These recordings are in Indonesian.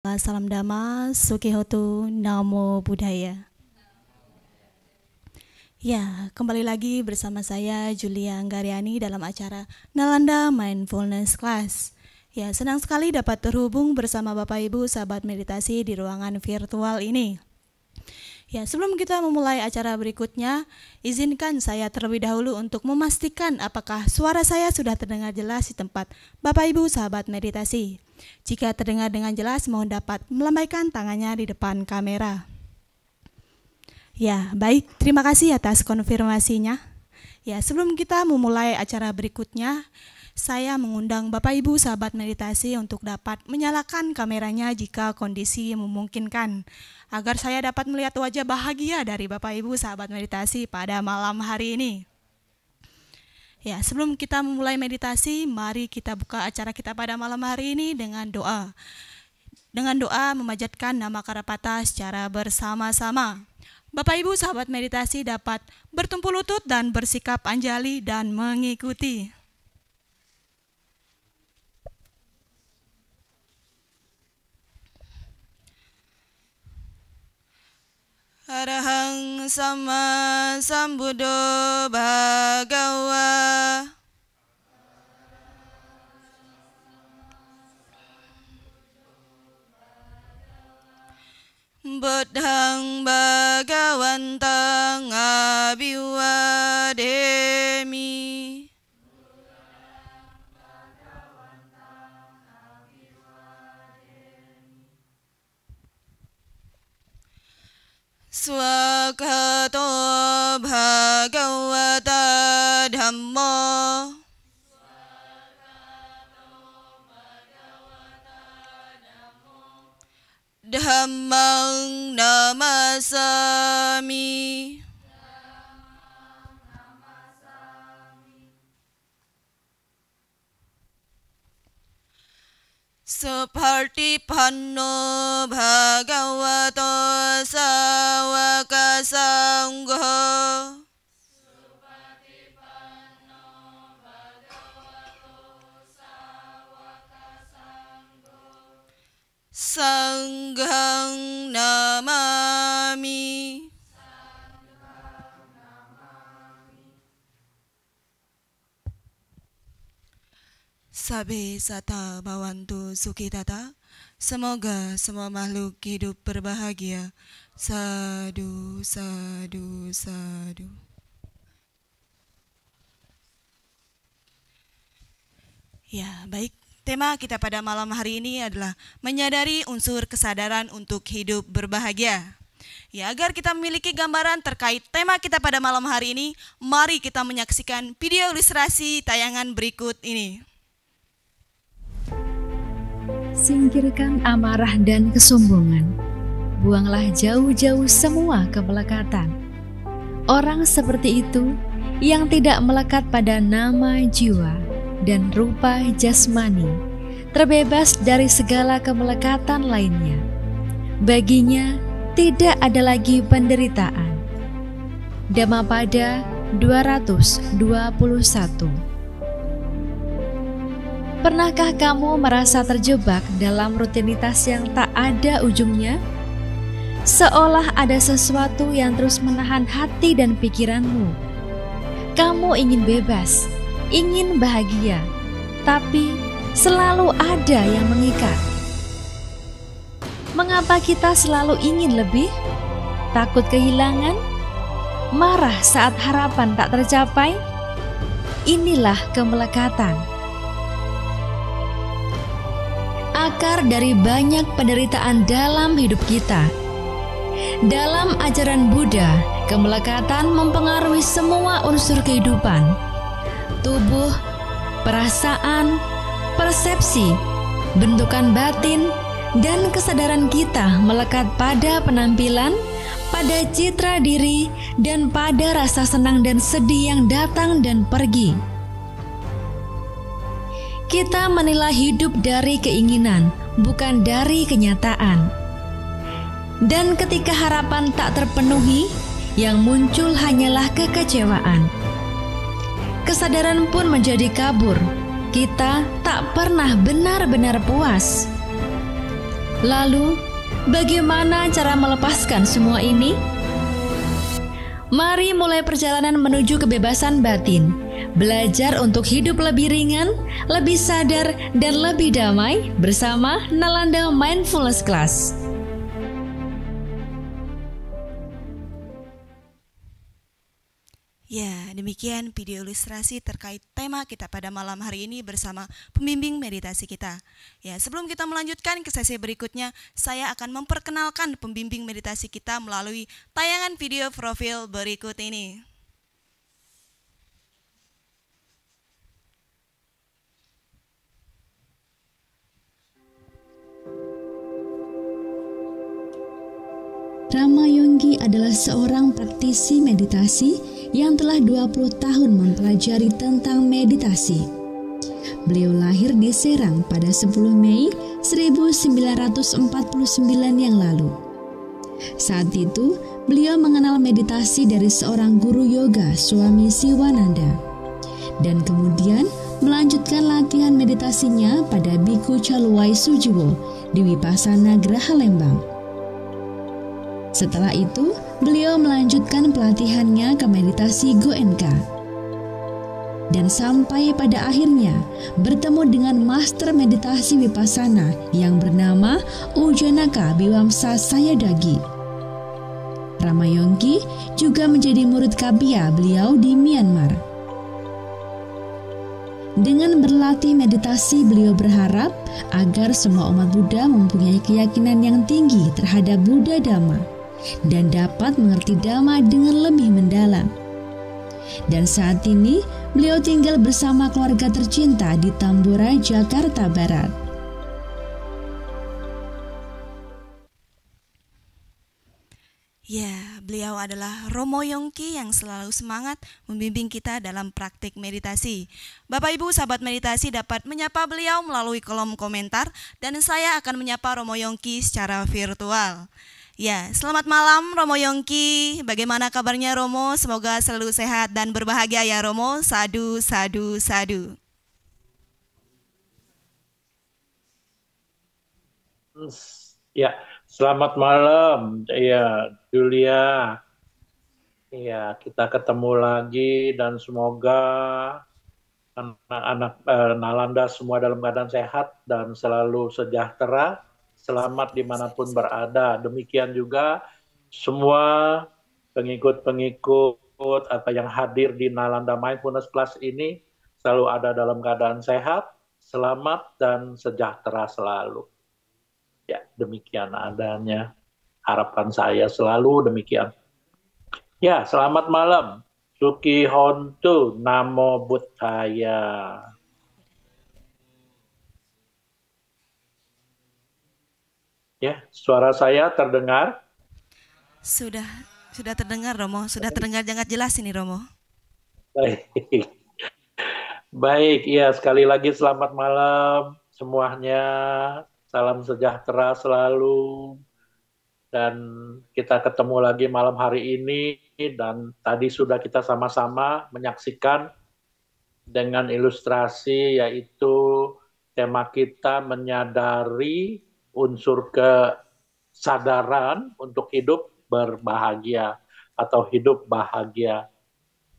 Salam Dhamma, Sukihotu, Namo Buddhaya. Ya, kembali lagi bersama saya Julia Anggariani dalam acara Nalanda Mindfulness Class. Ya, senang sekali dapat terhubung bersama Bapak Ibu sahabat meditasi di ruangan virtual ini. Ya, sebelum kita memulai acara berikutnya, izinkan saya terlebih dahulu untuk memastikan apakah suara saya sudah terdengar jelas di tempat Bapak Ibu sahabat meditasi. Jika terdengar dengan jelas, mohon dapat melambaikan tangannya di depan kamera. Ya, baik, terima kasih atas konfirmasinya. Ya, sebelum kita memulai acara berikutnya, saya mengundang Bapak Ibu sahabat meditasi untuk dapat menyalakan kameranya jika kondisi memungkinkan, agar saya dapat melihat wajah bahagia dari Bapak Ibu sahabat meditasi pada malam hari ini. Ya, sebelum kita memulai meditasi, mari kita buka acara kita pada malam hari ini dengan doa. Dengan doa memanjatkan nama Karapata secara bersama-sama. Bapak Ibu sahabat meditasi dapat bertumpu lutut dan bersikap anjali dan mengikuti. Arahang Sama Sambuddho Bhagawa. Buddhang Bhagawantang Abhiwademi. Swakato Bhagavata Dhammo. Dhammang namasami. Sapartipanno Bhagavato Sawaka Sangho. Sanghang namami. Sabe sata bawantu sukitata. Semoga semua makhluk hidup berbahagia. Sadu, sadu, sadu. Ya, baik. Tema kita pada malam hari ini adalah menyadari unsur kesadaran untuk hidup berbahagia. Ya, agar kita memiliki gambaran terkait tema kita pada malam hari ini, mari kita menyaksikan video ilustrasi tayangan berikut ini. Singkirkan amarah dan kesombongan. Buanglah jauh-jauh semua kemelekatan. Orang seperti itu yang tidak melekat pada nama jiwa dan rupa jasmani, terbebas dari segala kemelekatan lainnya. Baginya tidak ada lagi penderitaan. Dhammapada 221. Pernahkah kamu merasa terjebak dalam rutinitas yang tak ada ujungnya? Seolah ada sesuatu yang terus menahan hati dan pikiranmu. Kamu ingin bebas, ingin bahagia, tapi selalu ada yang mengikat. Mengapa kita selalu ingin lebih? Takut kehilangan? Marah saat harapan tak tercapai? Inilah kemelekatan. Akar dari banyak penderitaan dalam hidup kita. Dalam ajaran Buddha, kemelekatan mempengaruhi semua unsur kehidupan. Tubuh, perasaan, persepsi, bentukan batin, dan kesadaran kita melekat pada penampilan, pada citra diri, dan pada rasa senang dan sedih yang datang dan pergi. Kita menilai hidup dari keinginan, bukan dari kenyataan. Dan ketika harapan tak terpenuhi, yang muncul hanyalah kekecewaan. Kesadaran pun menjadi kabur. Kita tak pernah benar-benar puas. Lalu, bagaimana cara melepaskan semua ini? Mari mulai perjalanan menuju kebebasan batin. Belajar untuk hidup lebih ringan, lebih sadar, dan lebih damai bersama Nalanda Mindfulness Class. Ya, demikian video ilustrasi terkait tema kita pada malam hari ini bersama pembimbing meditasi kita. Ya, sebelum kita melanjutkan ke sesi berikutnya, saya akan memperkenalkan pembimbing meditasi kita melalui tayangan video profil berikut ini. Ramayonggi adalah seorang praktisi meditasi yang telah 20 tahun mempelajari tentang meditasi. Beliau lahir di Serang pada 10 Mei 1949 yang lalu. Saat itu, beliau mengenal meditasi dari seorang guru yoga, Swami Siwananda, dan kemudian melanjutkan latihan meditasinya pada Biku Caluwai Sujiwo di Wipasana Graha Lembang. Setelah itu, beliau melanjutkan pelatihannya ke meditasi Goenka. Dan sampai pada akhirnya bertemu dengan master meditasi Vipassana yang bernama Ujanaka Biwamsa Sayadagi. Ramayonggi juga menjadi murid Kabia beliau di Myanmar. Dengan berlatih meditasi, beliau berharap agar semua umat Buddha mempunyai keyakinan yang tinggi terhadap Buddha Dhamma dan dapat mengerti Dhamma dengan lebih mendalam. Dan saat ini, beliau tinggal bersama keluarga tercinta di Tambora, Jakarta Barat. Ya, beliau adalah Romo Yongki yang selalu semangat membimbing kita dalam praktik meditasi. Bapak Ibu sahabat meditasi dapat menyapa beliau melalui kolom komentar dan saya akan menyapa Romo Yongki secara virtual. Ya, selamat malam Romo Yongki. Bagaimana kabarnya Romo? Semoga selalu sehat dan berbahagia ya Romo. Sadu, sadu, sadu. Ya, selamat malam ya Julia. Ya, kita ketemu lagi dan semoga anak-anak Nalanda semua dalam keadaan sehat dan selalu sejahtera. Selamat dimanapun berada. Demikian juga semua pengikut-pengikut atau yang hadir di Nalanda Mindfulness Class ini selalu ada dalam keadaan sehat, selamat, dan sejahtera selalu. Ya, demikian adanya harapan saya selalu demikian. Ya, selamat malam. Suki Hontu, Namo Buddhaya. Ya, suara saya terdengar? Sudah terdengar Romo, sudah terdengar sangat jelas ini Romo. Baik. Baik, ya sekali lagi selamat malam semuanya. Salam sejahtera selalu. Dan kita ketemu lagi malam hari ini dan tadi sudah kita sama-sama menyaksikan dengan ilustrasi yaitu tema kita menyadari unsur kesadaran untuk hidup berbahagia atau hidup bahagia.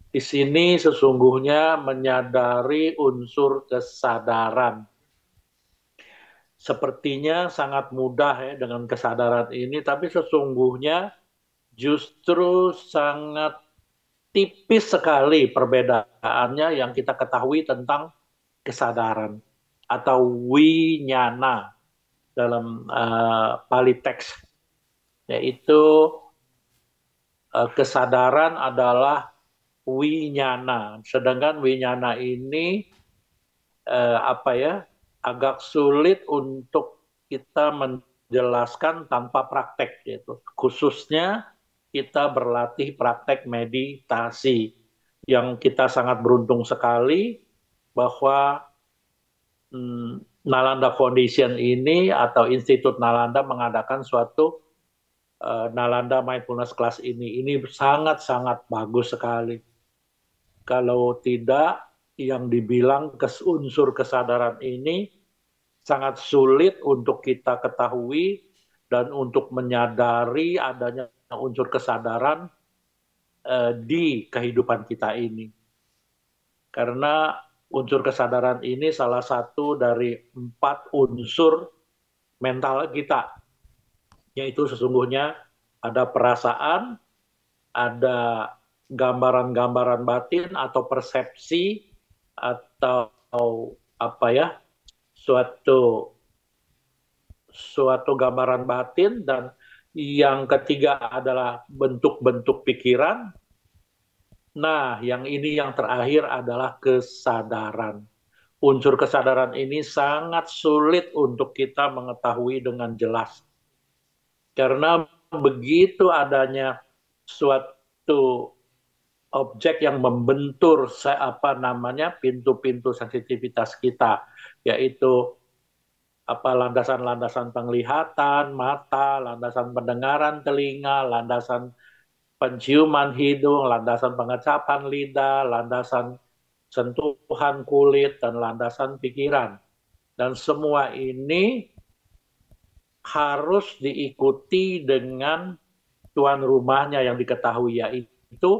Di sini sesungguhnya menyadari unsur kesadaran. Sepertinya sangat mudah ya dengan kesadaran ini, tapi sesungguhnya justru sangat tipis sekali perbedaannya yang kita ketahui tentang kesadaran atau winyana dalam Pali teks, yaitu kesadaran adalah winyana, sedangkan winyana ini agak sulit untuk kita menjelaskan tanpa praktek, gitu. Khususnya kita berlatih praktek meditasi, yang kita sangat beruntung sekali bahwa Nalanda Foundation ini atau Institut Nalanda mengadakan suatu Nalanda Mindfulness Class ini. Ini sangat-sangat bagus sekali. Kalau tidak, yang dibilang unsur kesadaran ini sangat sulit untuk kita ketahui dan untuk menyadari adanya unsur kesadaran di kehidupan kita ini. Karena unsur kesadaran ini salah satu dari 4 unsur mental kita, yaitu sesungguhnya ada perasaan, ada gambaran-gambaran batin atau persepsi, atau suatu gambaran batin, dan yang ketiga adalah bentuk-bentuk pikiran. Nah, yang ini yang terakhir adalah kesadaran. Unsur kesadaran ini sangat sulit untuk kita mengetahui dengan jelas. Karena begitu adanya suatu objek yang membentur pintu-pintu sensitivitas kita, yaitu landasan-landasan penglihatan mata, landasan pendengaran telinga, landasan penciuman hidung, landasan pengecapan lidah, landasan sentuhan kulit, dan landasan pikiran. Dan semua ini harus diikuti dengan tuan rumahnya yang diketahui, yaitu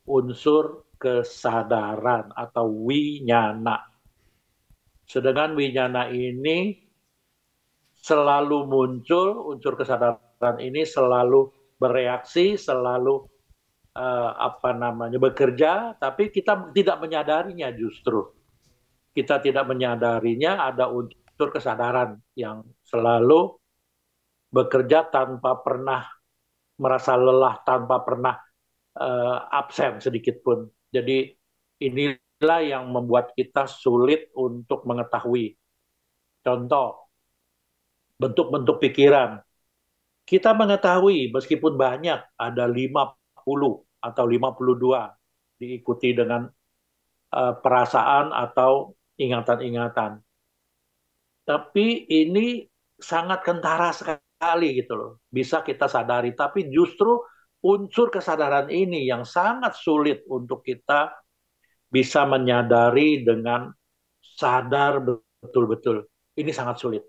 unsur kesadaran atau winyana. Sedangkan winyana ini selalu muncul, unsur kesadaran ini selalu bereaksi, selalu bekerja, tapi kita tidak menyadarinya. Justru kita tidak menyadarinya ada unsur kesadaran yang selalu bekerja tanpa pernah merasa lelah, tanpa pernah absen sedikit pun. Jadi inilah yang membuat kita sulit untuk mengetahui. Contoh, bentuk-bentuk pikiran. Kita mengetahui meskipun banyak, ada 50 atau 52, diikuti dengan perasaan atau ingatan-ingatan. Tapi ini sangat kentara sekali gitu loh. Bisa kita sadari, tapi justru unsur kesadaran ini yang sangat sulit untuk kita bisa menyadari dengan sadar betul-betul. Ini sangat sulit.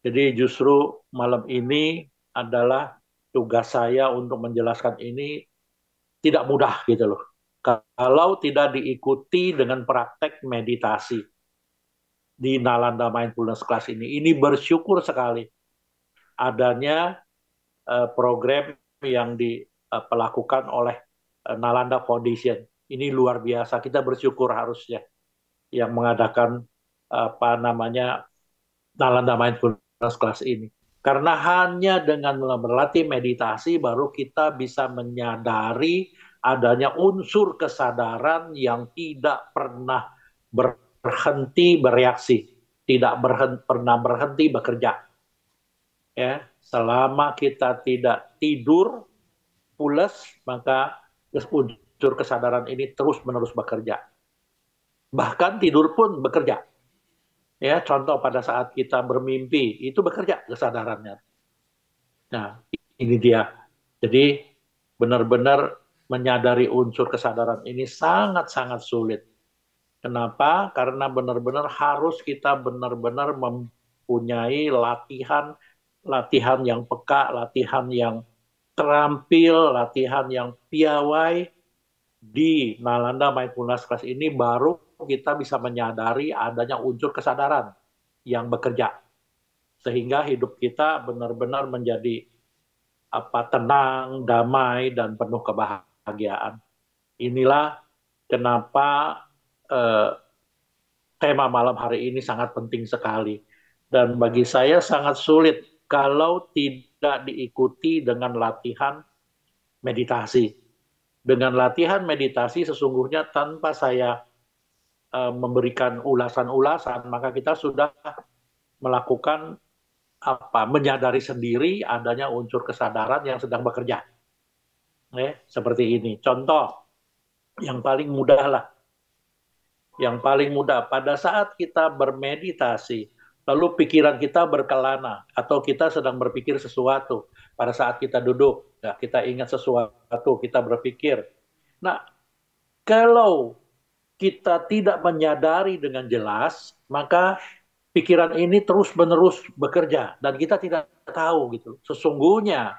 Jadi justru malam ini adalah tugas saya untuk menjelaskan ini tidak mudah gitu loh. Kalau tidak diikuti dengan praktek meditasi di Nalanda Mindfulness Class ini bersyukur sekali adanya program yang dilakukan oleh Nalanda Foundation. Ini luar biasa. Kita bersyukur harusnya yang mengadakan Nalanda Mindfulness Class ini. Karena hanya dengan berlatih meditasi baru kita bisa menyadari adanya unsur kesadaran yang tidak pernah berhenti bereaksi, tidak pernah berhenti bekerja. Ya, selama kita tidak tidur pules, maka unsur kesadaran ini terus-menerus bekerja. Bahkan tidur pun bekerja. Ya, contoh pada saat kita bermimpi, itu bekerja kesadarannya. Nah, ini dia. Jadi, benar-benar menyadari unsur kesadaran ini sangat-sangat sulit. Kenapa? Karena benar-benar harus kita benar-benar mempunyai latihan yang peka, latihan yang terampil, latihan yang piawai di Nalanda Mindfulness Class ini, baru kita bisa menyadari adanya unsur kesadaran yang bekerja. Sehingga hidup kita benar-benar menjadi tenang, damai, dan penuh kebahagiaan. Inilah kenapa tema malam hari ini sangat penting sekali. Dan bagi saya sangat sulit kalau tidak diikuti dengan latihan meditasi. Dengan latihan meditasi sesungguhnya tanpa saya memberikan ulasan-ulasan, maka kita sudah melakukan menyadari sendiri adanya unsur kesadaran yang sedang bekerja. Seperti ini. Contoh yang paling mudah lah. Yang paling mudah pada saat kita bermeditasi, lalu pikiran kita berkelana atau kita sedang berpikir sesuatu. Pada saat kita duduk, ya, kita ingat sesuatu, kita berpikir. Nah, kalau kita tidak menyadari dengan jelas, maka pikiran ini terus-menerus bekerja dan kita tidak tahu gitu. Sesungguhnya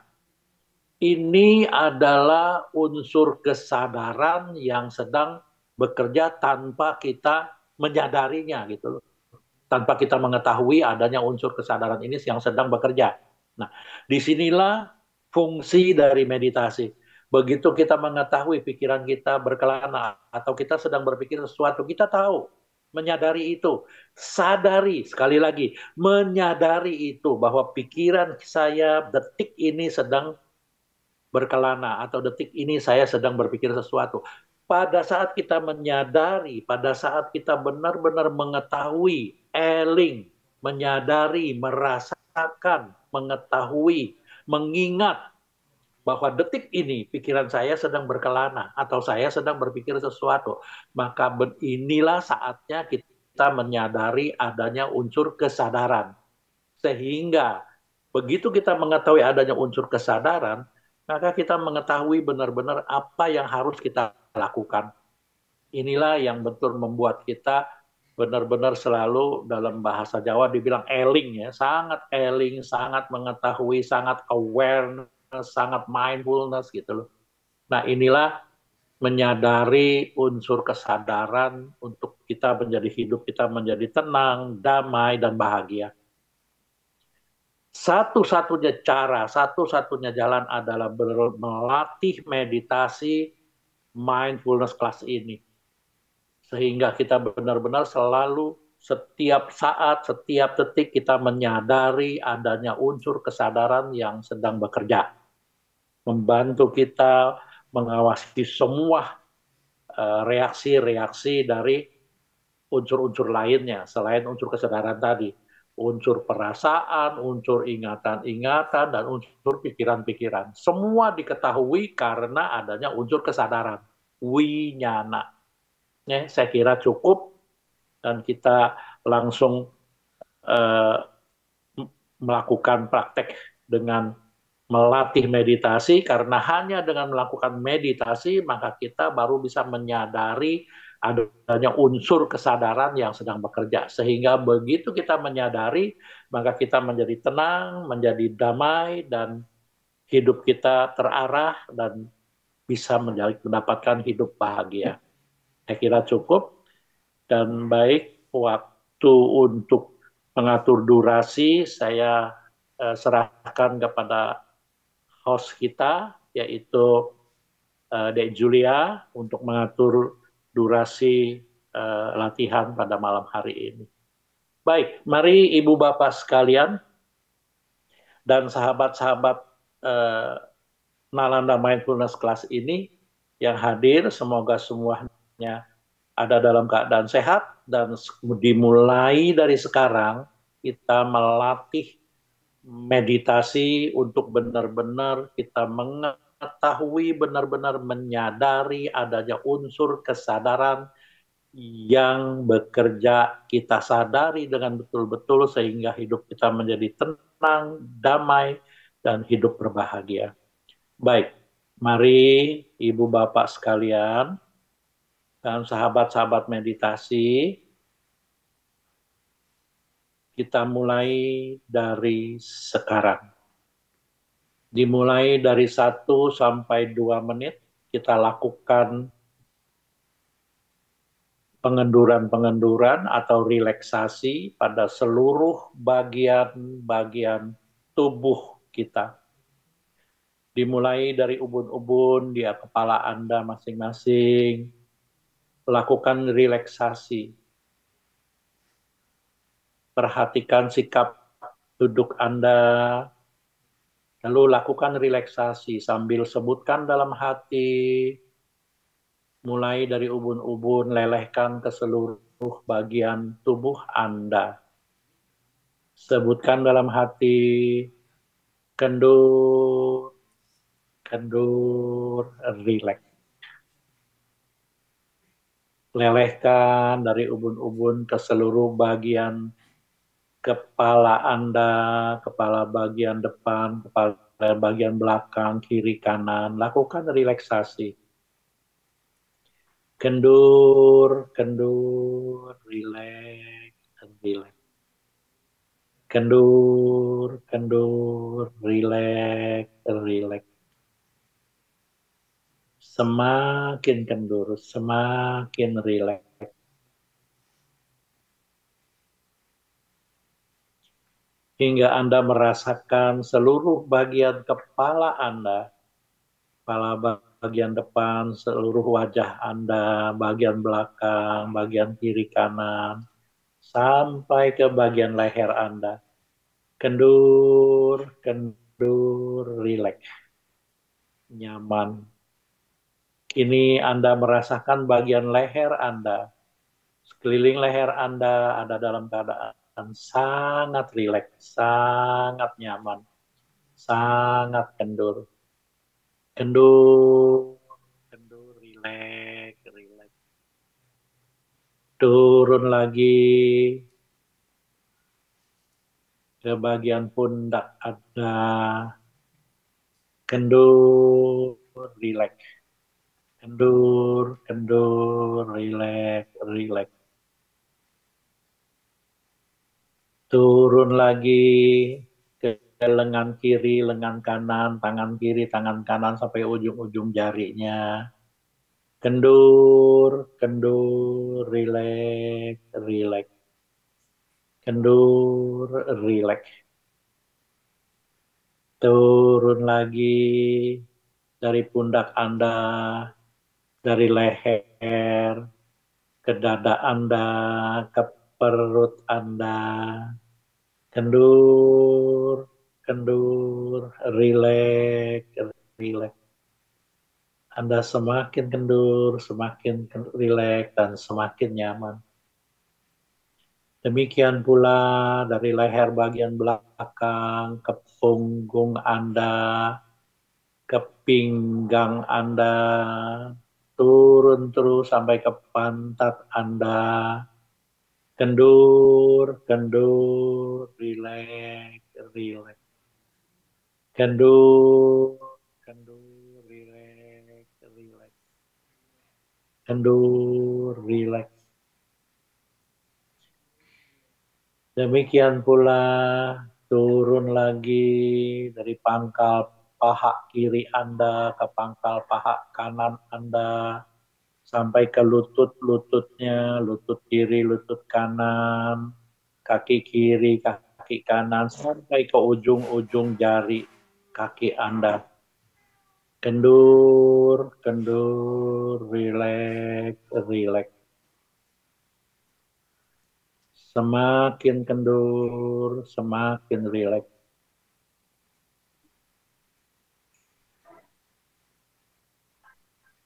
ini adalah unsur kesadaran yang sedang bekerja tanpa kita menyadarinya gitu loh. Tanpa kita mengetahui adanya unsur kesadaran ini yang sedang bekerja. Nah, disinilah fungsi dari meditasi. Begitu kita mengetahui pikiran kita berkelana atau kita sedang berpikir sesuatu, kita tahu, menyadari itu, sadari, sekali lagi, menyadari itu bahwa pikiran saya detik ini sedang berkelana atau detik ini saya sedang berpikir sesuatu. Pada saat kita menyadari, pada saat kita benar-benar mengetahui, eling, menyadari, merasakan, mengetahui, mengingat bahwa detik ini pikiran saya sedang berkelana atau saya sedang berpikir sesuatu, maka inilah saatnya kita menyadari adanya unsur kesadaran. Sehingga begitu kita mengetahui adanya unsur kesadaran, maka kita mengetahui benar-benar apa yang harus kita lakukan. Inilah yang betul membuat kita benar-benar selalu dalam bahasa Jawa dibilang eling ya, sangat mengetahui, sangat awareness, sangat mindfulness gitu loh. Nah, inilah menyadari unsur kesadaran untuk kita menjadi hidup kita menjadi tenang, damai dan bahagia. Satu-satunya cara, satu-satunya jalan adalah melatih meditasi mindfulness class ini. Sehingga kita benar-benar selalu setiap saat, setiap detik kita menyadari adanya unsur kesadaran yang sedang bekerja. Membantu kita mengawasi semua reaksi-reaksi dari unsur-unsur lainnya selain unsur kesadaran tadi. Unsur perasaan, unsur ingatan-ingatan, dan unsur pikiran-pikiran. Semua diketahui karena adanya unsur kesadaran. Winyana. Ya, saya kira cukup dan kita langsung melakukan praktek dengan melatih meditasi karena hanya dengan melakukan meditasi maka kita baru bisa menyadari adanya unsur kesadaran yang sedang bekerja. Sehingga begitu kita menyadari, maka kita menjadi tenang, menjadi damai, dan hidup kita terarah dan bisa mendapatkan hidup bahagia. Saya kira cukup dan baik. Waktu untuk mengatur durasi saya serahkan kepada host kita, yaitu Dek Julia, untuk mengatur durasi latihan pada malam hari ini. Baik, mari Ibu Bapak sekalian dan sahabat-sahabat Nalanda Mindfulness Class ini yang hadir, semoga semuanya ada dalam keadaan sehat dan dimulai dari sekarang kita melatih meditasi untuk benar-benar kita mengetahui, benar-benar menyadari adanya unsur kesadaran yang bekerja, kita sadari dengan betul-betul sehingga hidup kita menjadi tenang, damai, dan hidup berbahagia. Baik, mari Ibu Bapak sekalian dan sahabat-sahabat meditasi, kita mulai dari sekarang. Dimulai dari 1 sampai 2 menit, kita lakukan pengenduran-pengenduran atau relaksasi pada seluruh bagian-bagian tubuh kita. Dimulai dari ubun-ubun di kepala Anda masing-masing, lakukan relaksasi. Perhatikan sikap duduk Anda, lalu lakukan relaksasi sambil sebutkan dalam hati, mulai dari ubun-ubun, lelehkan ke seluruh bagian tubuh Anda. Sebutkan dalam hati, kendur, kendur, rileks. Lelehkan dari ubun-ubun ke seluruh bagian kepala Anda, kepala bagian depan, kepala bagian belakang, kiri, kanan. Lakukan relaksasi. Kendur, kendur, rileks, dan rileks. Kendur, kendur, rileks, rileks. Semakin kendur, semakin rileks. Hingga Anda merasakan seluruh bagian kepala Anda, kepala bagian depan, seluruh wajah Anda, bagian belakang, bagian kiri kanan, sampai ke bagian leher Anda. Kendur, kendur, rileks, nyaman. Kini Anda merasakan bagian leher Anda, sekeliling leher Anda ada dalam keadaan sangat rileks, sangat nyaman, sangat kendur. Kendur, kendur, rileks, rileks. Turun lagi ke bagian pundak Anda. Kendur, rileks. Kendur, kendur, rileks, rileks. Turun lagi ke lengan kiri, lengan kanan, tangan kiri, tangan kanan sampai ujung-ujung jarinya. Kendur, kendur, rileks, rileks. Kendur, rileks. Turun lagi dari pundak Anda, dari leher, ke dada Anda, ke perut Anda. Kendur, kendur, rileks, rileks. Anda semakin kendur, semakin rileks, dan semakin nyaman. Demikian pula dari leher bagian belakang ke punggung Anda, ke pinggang Anda, turun terus sampai ke pantat Anda. Kendur, kendur, rileks, rileks. Kendur, kendur, rileks, rileks. Kendur, rileks. Demikian pula turun lagi dari pangkal paha kiri Anda ke pangkal paha kanan Anda sampai ke lutut-lututnya, lutut kiri, lutut kanan, kaki kiri, kaki kanan sampai ke ujung-ujung jari kaki Anda. Kendur, kendur, rileks, rileks. Semakin kendur, semakin rileks.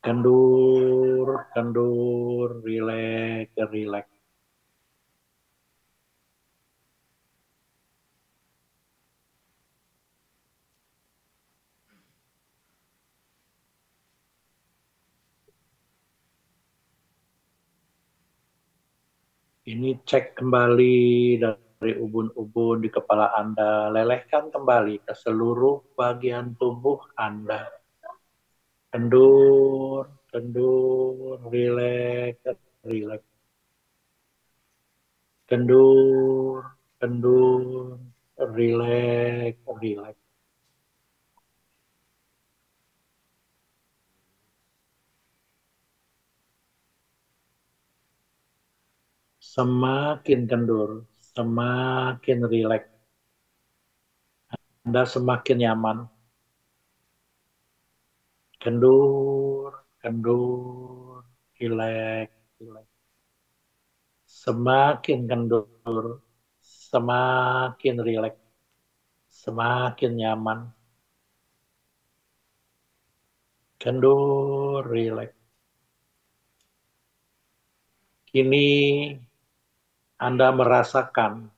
Kendur, kendur, rileks, rileks. Ini cek kembali dari ubun-ubun di kepala Anda. Lelehkan kembali ke seluruh bagian tubuh Anda. Kendur, kendur, rileks, rileks. Kendur, kendur, rileks, rileks. Semakin kendur, semakin rileks. Anda semakin nyaman. Kendur, kendur, rileks, rileks. Semakin kendur, semakin rileks, semakin nyaman. Kendur, rileks. Kini Anda merasakan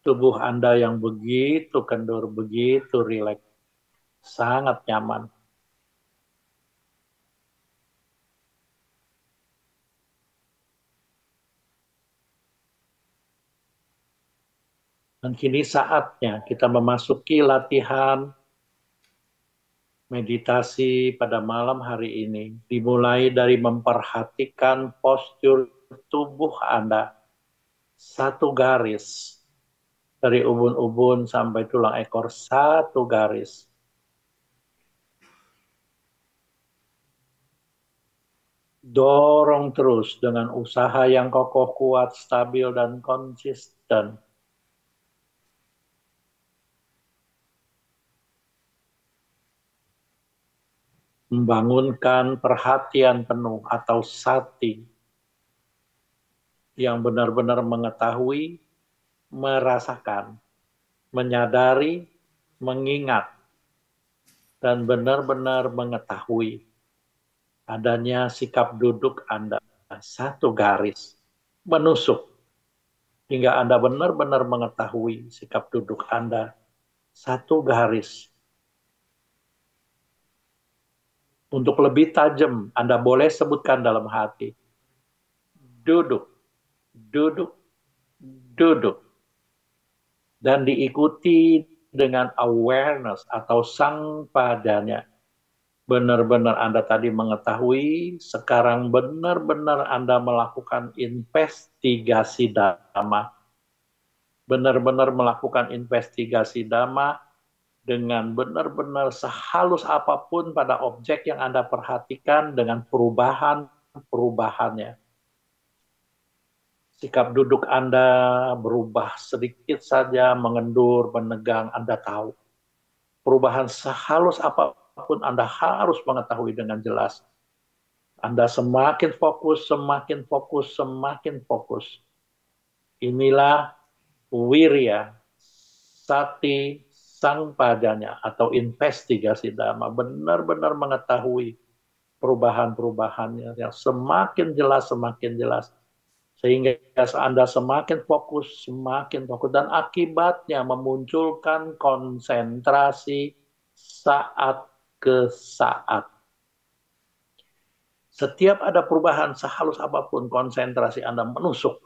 tubuh Anda yang begitu kendur, begitu rileks, sangat nyaman. Dan kini saatnya kita memasuki latihan meditasi pada malam hari ini. Dimulai dari memperhatikan postur tubuh Anda satu garis. Dari ubun-ubun sampai tulang ekor, satu garis. Dorong terus dengan usaha yang kokoh, kuat, stabil, dan konsisten. Membangunkan perhatian penuh atau sati yang benar-benar mengetahui, merasakan, menyadari, mengingat, dan benar-benar mengetahui adanya sikap duduk Anda satu garis, menusuk, hingga Anda benar-benar mengetahui sikap duduk Anda satu garis. Untuk lebih tajam, Anda boleh sebutkan dalam hati, duduk, duduk, duduk. Dan diikuti dengan awareness atau sang padanya. Benar-benar Anda tadi mengetahui, sekarang benar-benar Anda melakukan investigasi dhamma. Benar-benar melakukan investigasi dhamma dengan benar-benar sehalus apapun pada objek yang Anda perhatikan dengan perubahan-perubahannya. Sikap duduk Anda berubah sedikit saja, mengendur, menegang, Anda tahu. Perubahan sehalus apapun Anda harus mengetahui dengan jelas. Anda semakin fokus, semakin fokus, semakin fokus. Inilah wirya, sati, sang padanya, atau investigasi dhamma. Benar-benar mengetahui perubahan-perubahannya yang semakin jelas, semakin jelas. Sehingga Anda semakin fokus, dan akibatnya memunculkan konsentrasi saat ke saat. Setiap ada perubahan sehalus apapun, konsentrasi Anda menusuk.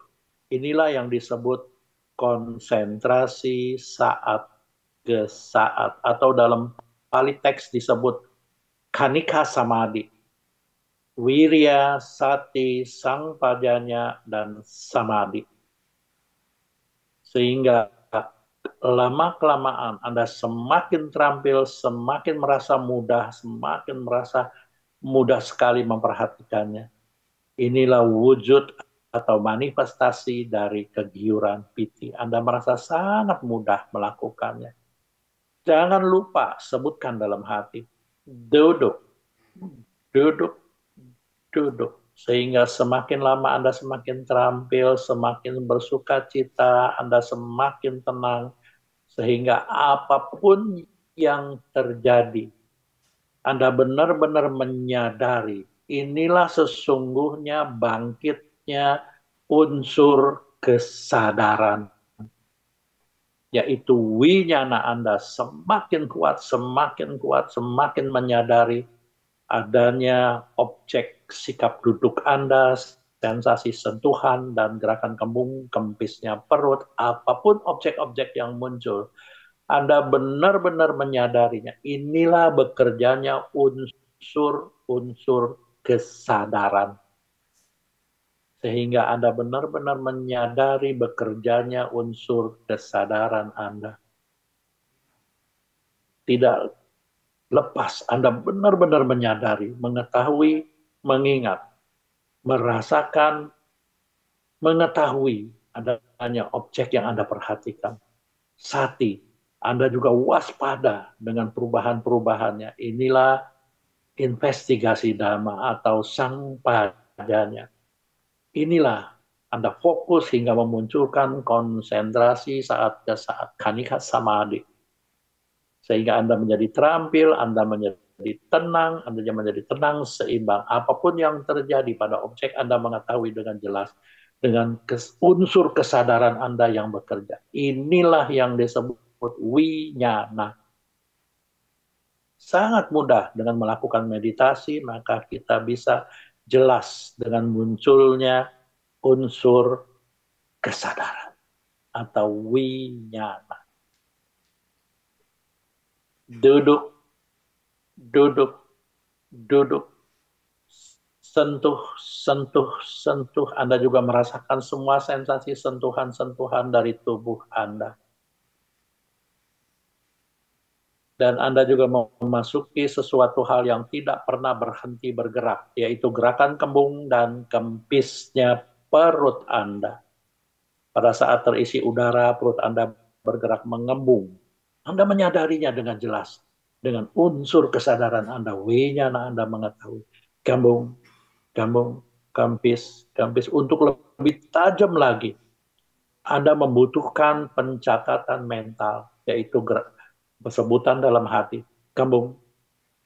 Inilah yang disebut konsentrasi saat ke saat. Atau dalam Pali teks disebut Khanika Samadhi. Wirya, sati, sang padanya, dan samadhi. Sehingga lama-kelamaan Anda semakin terampil, semakin merasa mudah, semakin merasa mudah sekali memperhatikannya. Inilah wujud atau manifestasi dari kegiuran piti. Anda merasa sangat mudah melakukannya. Jangan lupa sebutkan dalam hati, duduk, duduk, duduk. Sehingga semakin lama Anda semakin terampil, semakin bersuka cita, Anda semakin tenang. Sehingga apapun yang terjadi, Anda benar-benar menyadari, inilah sesungguhnya bangkitnya unsur kesadaran. Yaitu winyana Anda semakin kuat, semakin menyadari adanya objek sikap duduk Anda, sensasi sentuhan, dan gerakan kembung kempisnya perut, apapun objek-objek yang muncul, Anda benar-benar menyadarinya. Inilah bekerjanya unsur-unsur kesadaran. Sehingga Anda benar-benar menyadari bekerjanya unsur kesadaran Anda. Tidak lepas, Anda benar-benar menyadari, mengetahui, mengingat, merasakan, mengetahui adanya objek yang Anda perhatikan. Sati, Anda juga waspada dengan perubahan-perubahannya. Inilah investigasi dhamma atau sang padanya. Inilah Anda fokus hingga memunculkan konsentrasi saat ke saat, Khanika Samadhi. Sehingga Anda menjadi terampil, Anda menjadi tenang, Anda menjadi tenang, seimbang. Apapun yang terjadi pada objek, Anda mengetahui dengan jelas, dengan unsur kesadaran Anda yang bekerja. Inilah yang disebut winyana. Sangat mudah dengan melakukan meditasi, maka kita bisa jelas dengan munculnya unsur kesadaran atau winyana. Duduk, duduk, duduk. sentuh, sentuh, sentuh. Anda juga merasakan semua sensasi sentuhan-sentuhan dari tubuh Anda. Dan Anda juga memasuki sesuatu hal yang tidak pernah berhenti bergerak, yaitu gerakan kembung dan kempisnya perut Anda. Pada saat terisi udara, perut Anda bergerak mengembung. Anda menyadarinya dengan jelas. Dengan unsur kesadaran Anda, W-nya Anda mengetahui. Kembung, kembung, kempis, kempis. Untuk lebih tajam lagi, Anda membutuhkan pencatatan mental, yaitu sebutan dalam hati. Kembung,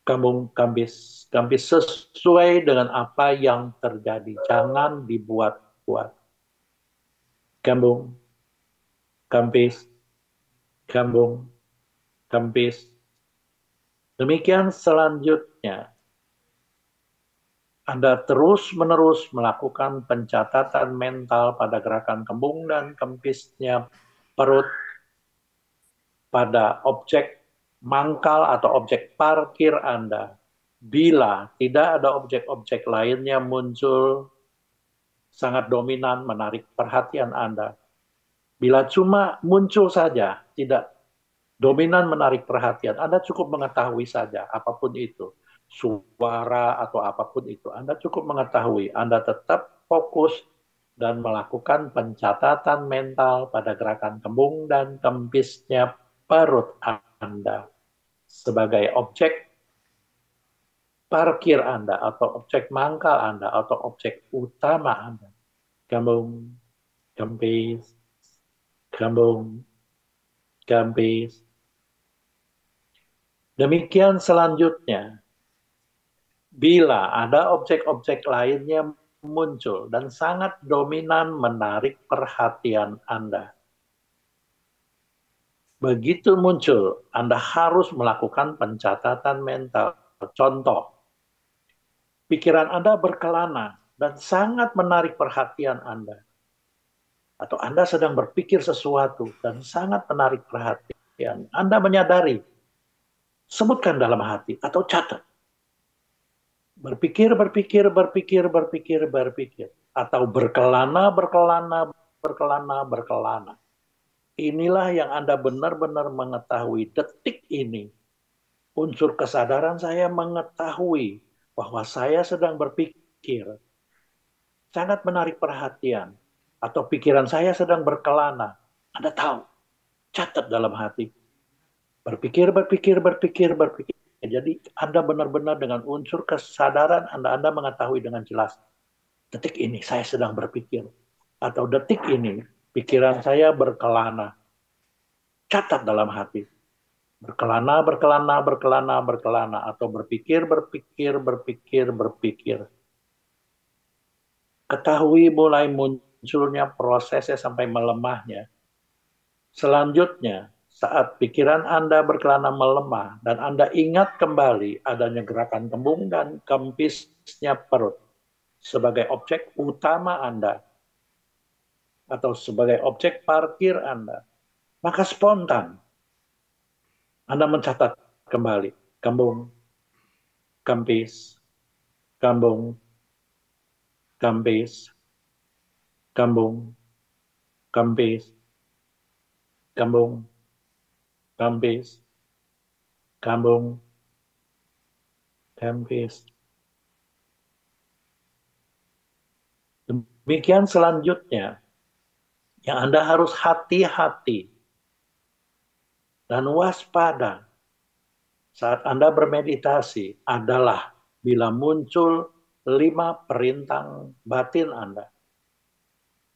kembung, kempis, kempis. Sesuai dengan apa yang terjadi. Jangan dibuat-buat. Kembung, kempis, kembung, kempis. Demikian selanjutnya, Anda terus-menerus melakukan pencatatan mental pada gerakan kembung dan kempisnya perut pada objek mangkal atau objek parkir Anda. Bila tidak ada objek-objek lainnya muncul sangat dominan menarik perhatian Anda. Bila cuma muncul saja, tidak dominan menarik perhatian, Anda cukup mengetahui saja apapun itu. Suara atau apapun itu, Anda cukup mengetahui. Anda tetap fokus dan melakukan pencatatan mental pada gerakan kembung dan kempisnya perut Anda sebagai objek parkir Anda atau objek mangkal Anda atau objek utama Anda. Kembung, kempis, kembung, kempis. Demikian selanjutnya, bila ada objek-objek lainnya muncul dan sangat dominan menarik perhatian Anda. Begitu muncul, Anda harus melakukan pencatatan mental. Contoh, pikiran Anda berkelana dan sangat menarik perhatian Anda. Atau Anda sedang berpikir sesuatu dan sangat menarik perhatian. Anda menyadari, sebutkan dalam hati atau catat. Berpikir, berpikir, berpikir, berpikir, berpikir. Atau berkelana, berkelana, berkelana, berkelana. Inilah yang Anda benar-benar mengetahui detik ini. Unsur kesadaran saya mengetahui bahwa saya sedang berpikir. Sangat menarik perhatian. Atau pikiran saya sedang berkelana. Anda tahu. Catat dalam hati. Berpikir, berpikir, berpikir, berpikir. Jadi Anda benar-benar dengan unsur kesadaran Anda mengetahui dengan jelas. Detik ini saya sedang berpikir. Atau detik ini pikiran saya berkelana. Catat dalam hati. Berkelana, berkelana, berkelana, berkelana. Atau berpikir, berpikir, berpikir, berpikir. Ketahui mulai munculnya prosesnya sampai melemahnya. Selanjutnya, saat pikiran Anda berkelana melemah dan Anda ingat kembali adanya gerakan kembung dan kempisnya perut sebagai objek utama Anda atau sebagai objek parkir Anda, maka spontan Anda mencatat kembali kembung, kempis, kembung, kempis, kembung, kempis, kembung, kempis, kembung, kempis. Demikian selanjutnya, yang Anda harus hati-hati dan waspada saat Anda bermeditasi adalah bila muncul 5 perintang batin Anda.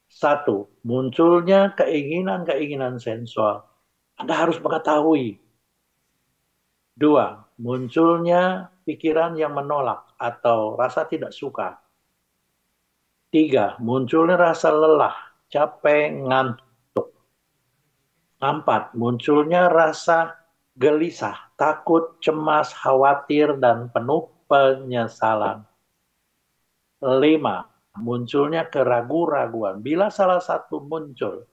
1, munculnya keinginan-keinginan sensual. Anda harus mengetahui. 2, munculnya pikiran yang menolak atau rasa tidak suka. 3, munculnya rasa lelah, capek, ngantuk. 4, munculnya rasa gelisah, takut, cemas, khawatir, dan penuh penyesalan. 5, munculnya keraguan-raguan. Bila salah satu muncul,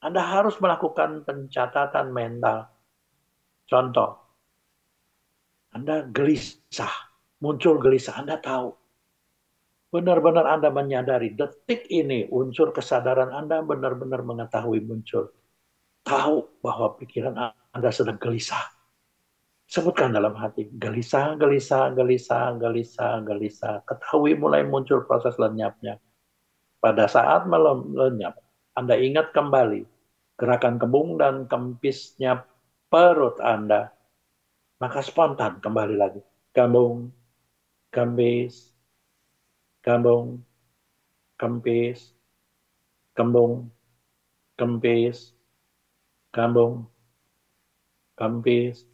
Anda harus melakukan pencatatan mental. Contoh, Anda gelisah, muncul gelisah, Anda tahu. benar-benar Anda menyadari detik ini unsur kesadaran Anda benar-benar mengetahui muncul. Tahu bahwa pikiran Anda sedang gelisah. Sebutkan dalam hati, gelisah, gelisah, gelisah, gelisah, gelisah. Ketahui mulai muncul proses lenyapnya. Pada saat lenyap, Anda ingat kembali gerakan kembung dan kempisnya perut Anda. Maka spontan kembali lagi. Kembung, kempis, kembung, kempis, kembung, kempis, kembung, kempis.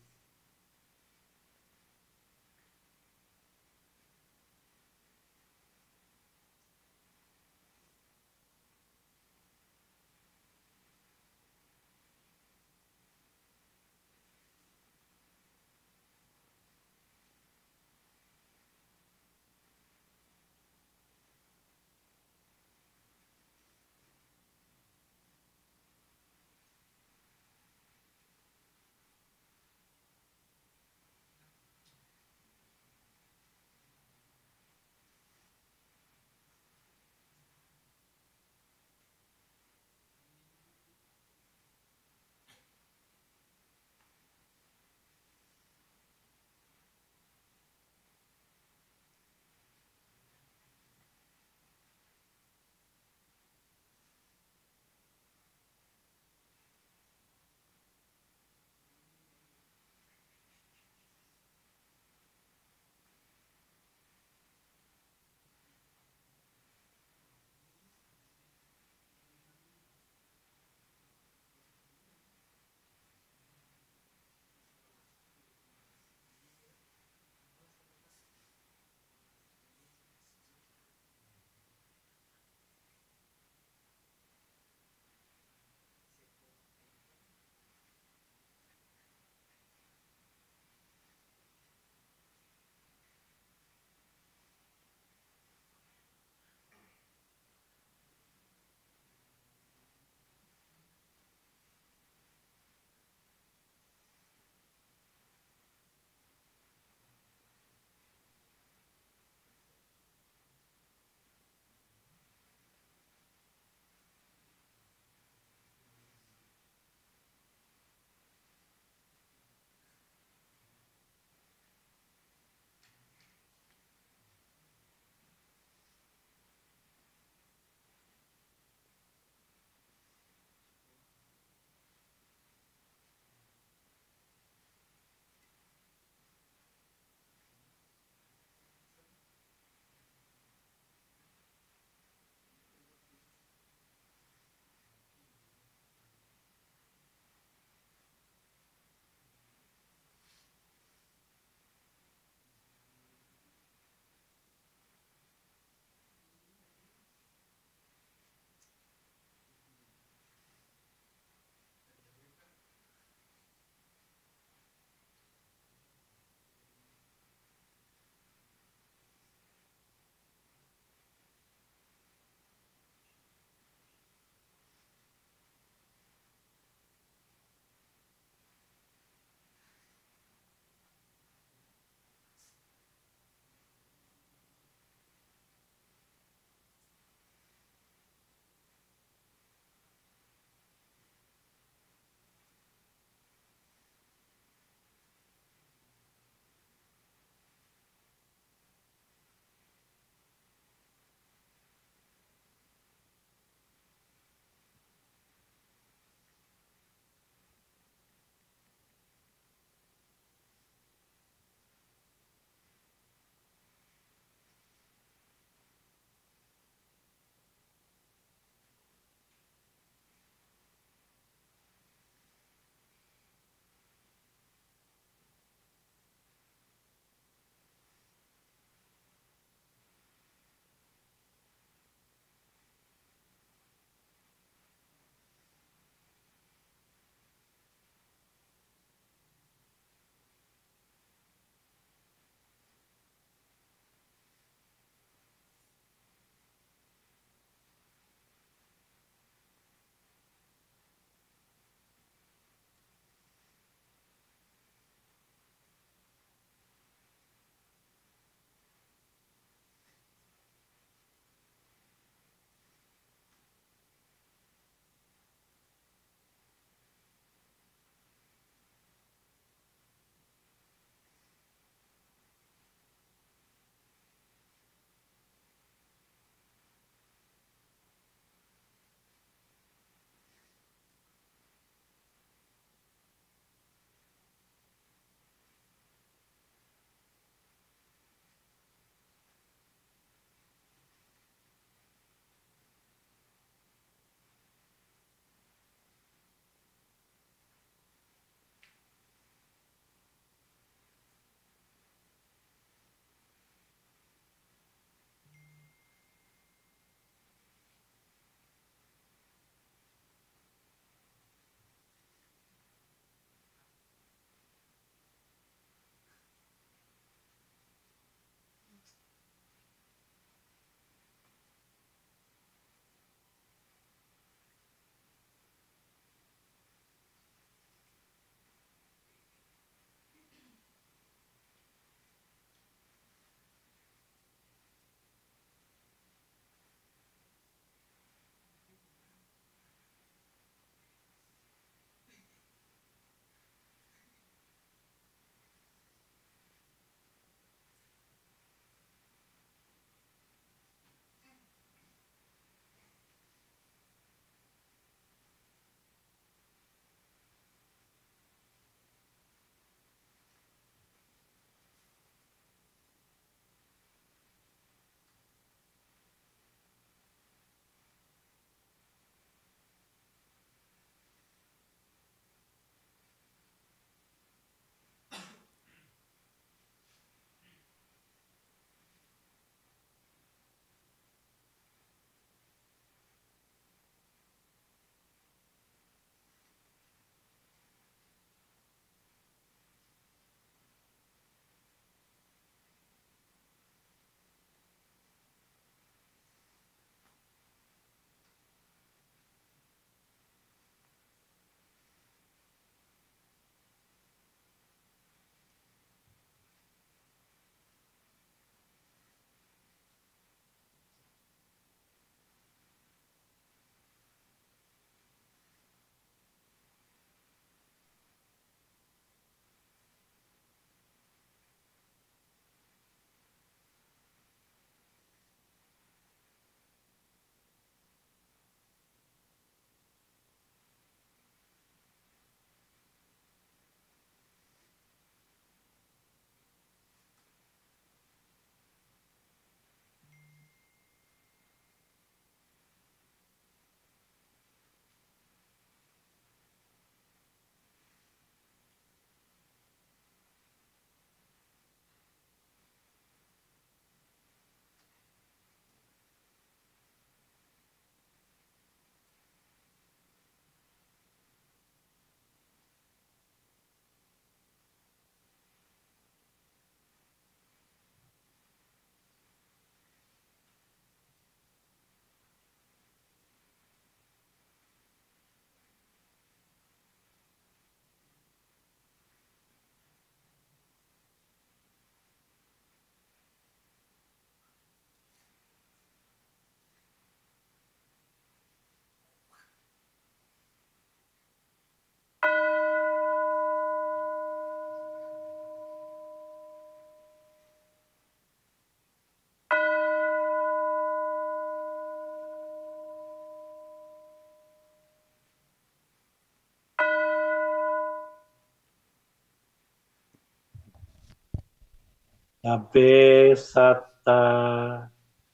Abe Satta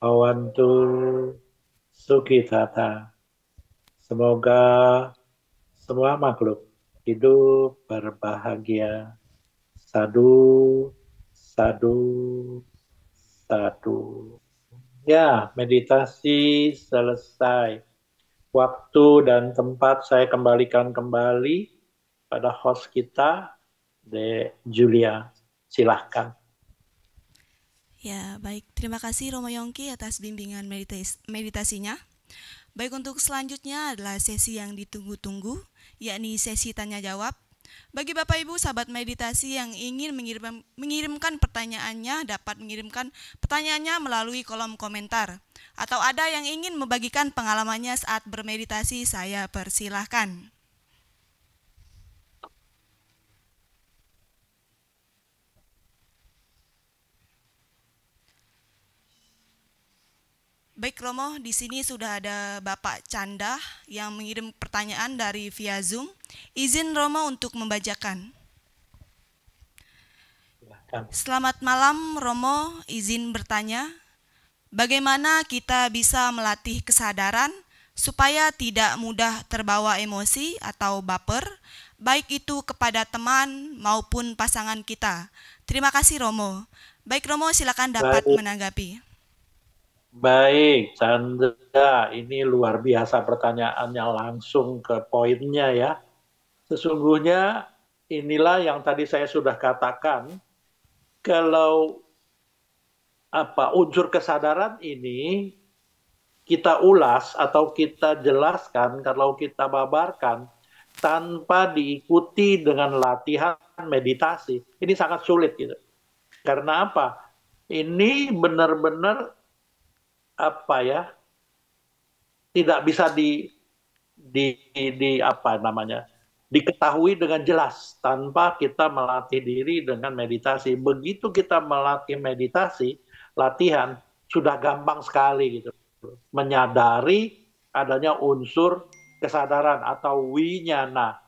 Awantu Sukitata. Semoga semua makhluk hidup berbahagia. Sadu, sadu, sadu. Ya, meditasi selesai. Waktu dan tempat saya kembalikan kembali pada host kita, De Julia. Silahkan. Ya, baik. Terima kasih Romo Yongki atas bimbingan meditasinya. Baik, untuk selanjutnya adalah sesi yang ditunggu-tunggu, yakni sesi tanya jawab. Bagi Bapak Ibu sahabat meditasi yang ingin mengirimkan pertanyaannya, dapat mengirimkan pertanyaannya melalui kolom komentar. Atau ada yang ingin membagikan pengalamannya saat bermeditasi, saya persilahkan. Baik Romo, di sini sudah ada Bapak Canda yang mengirim pertanyaan dari via Zoom. Izin Romo untuk membacakan. Selamat malam Romo, izin bertanya, bagaimana kita bisa melatih kesadaran supaya tidak mudah terbawa emosi atau baper, baik itu kepada teman maupun pasangan kita. Terima kasih Romo. Baik Romo, silakan dapat menanggapi. Baik, Chandra, ini luar biasa pertanyaannya, langsung ke poinnya ya. Sesungguhnya inilah yang tadi saya sudah katakan, kalau unsur kesadaran ini kita ulas atau kita jelaskan, kalau kita babarkan tanpa diikuti dengan latihan meditasi, ini sangat sulit gitu. Karena apa? Ini benar-benar tidak bisa diketahui dengan jelas tanpa kita melatih diri dengan meditasi. Begitu kita melatih meditasi, latihan sudah gampang sekali gitu, menyadari adanya unsur kesadaran atau winyana,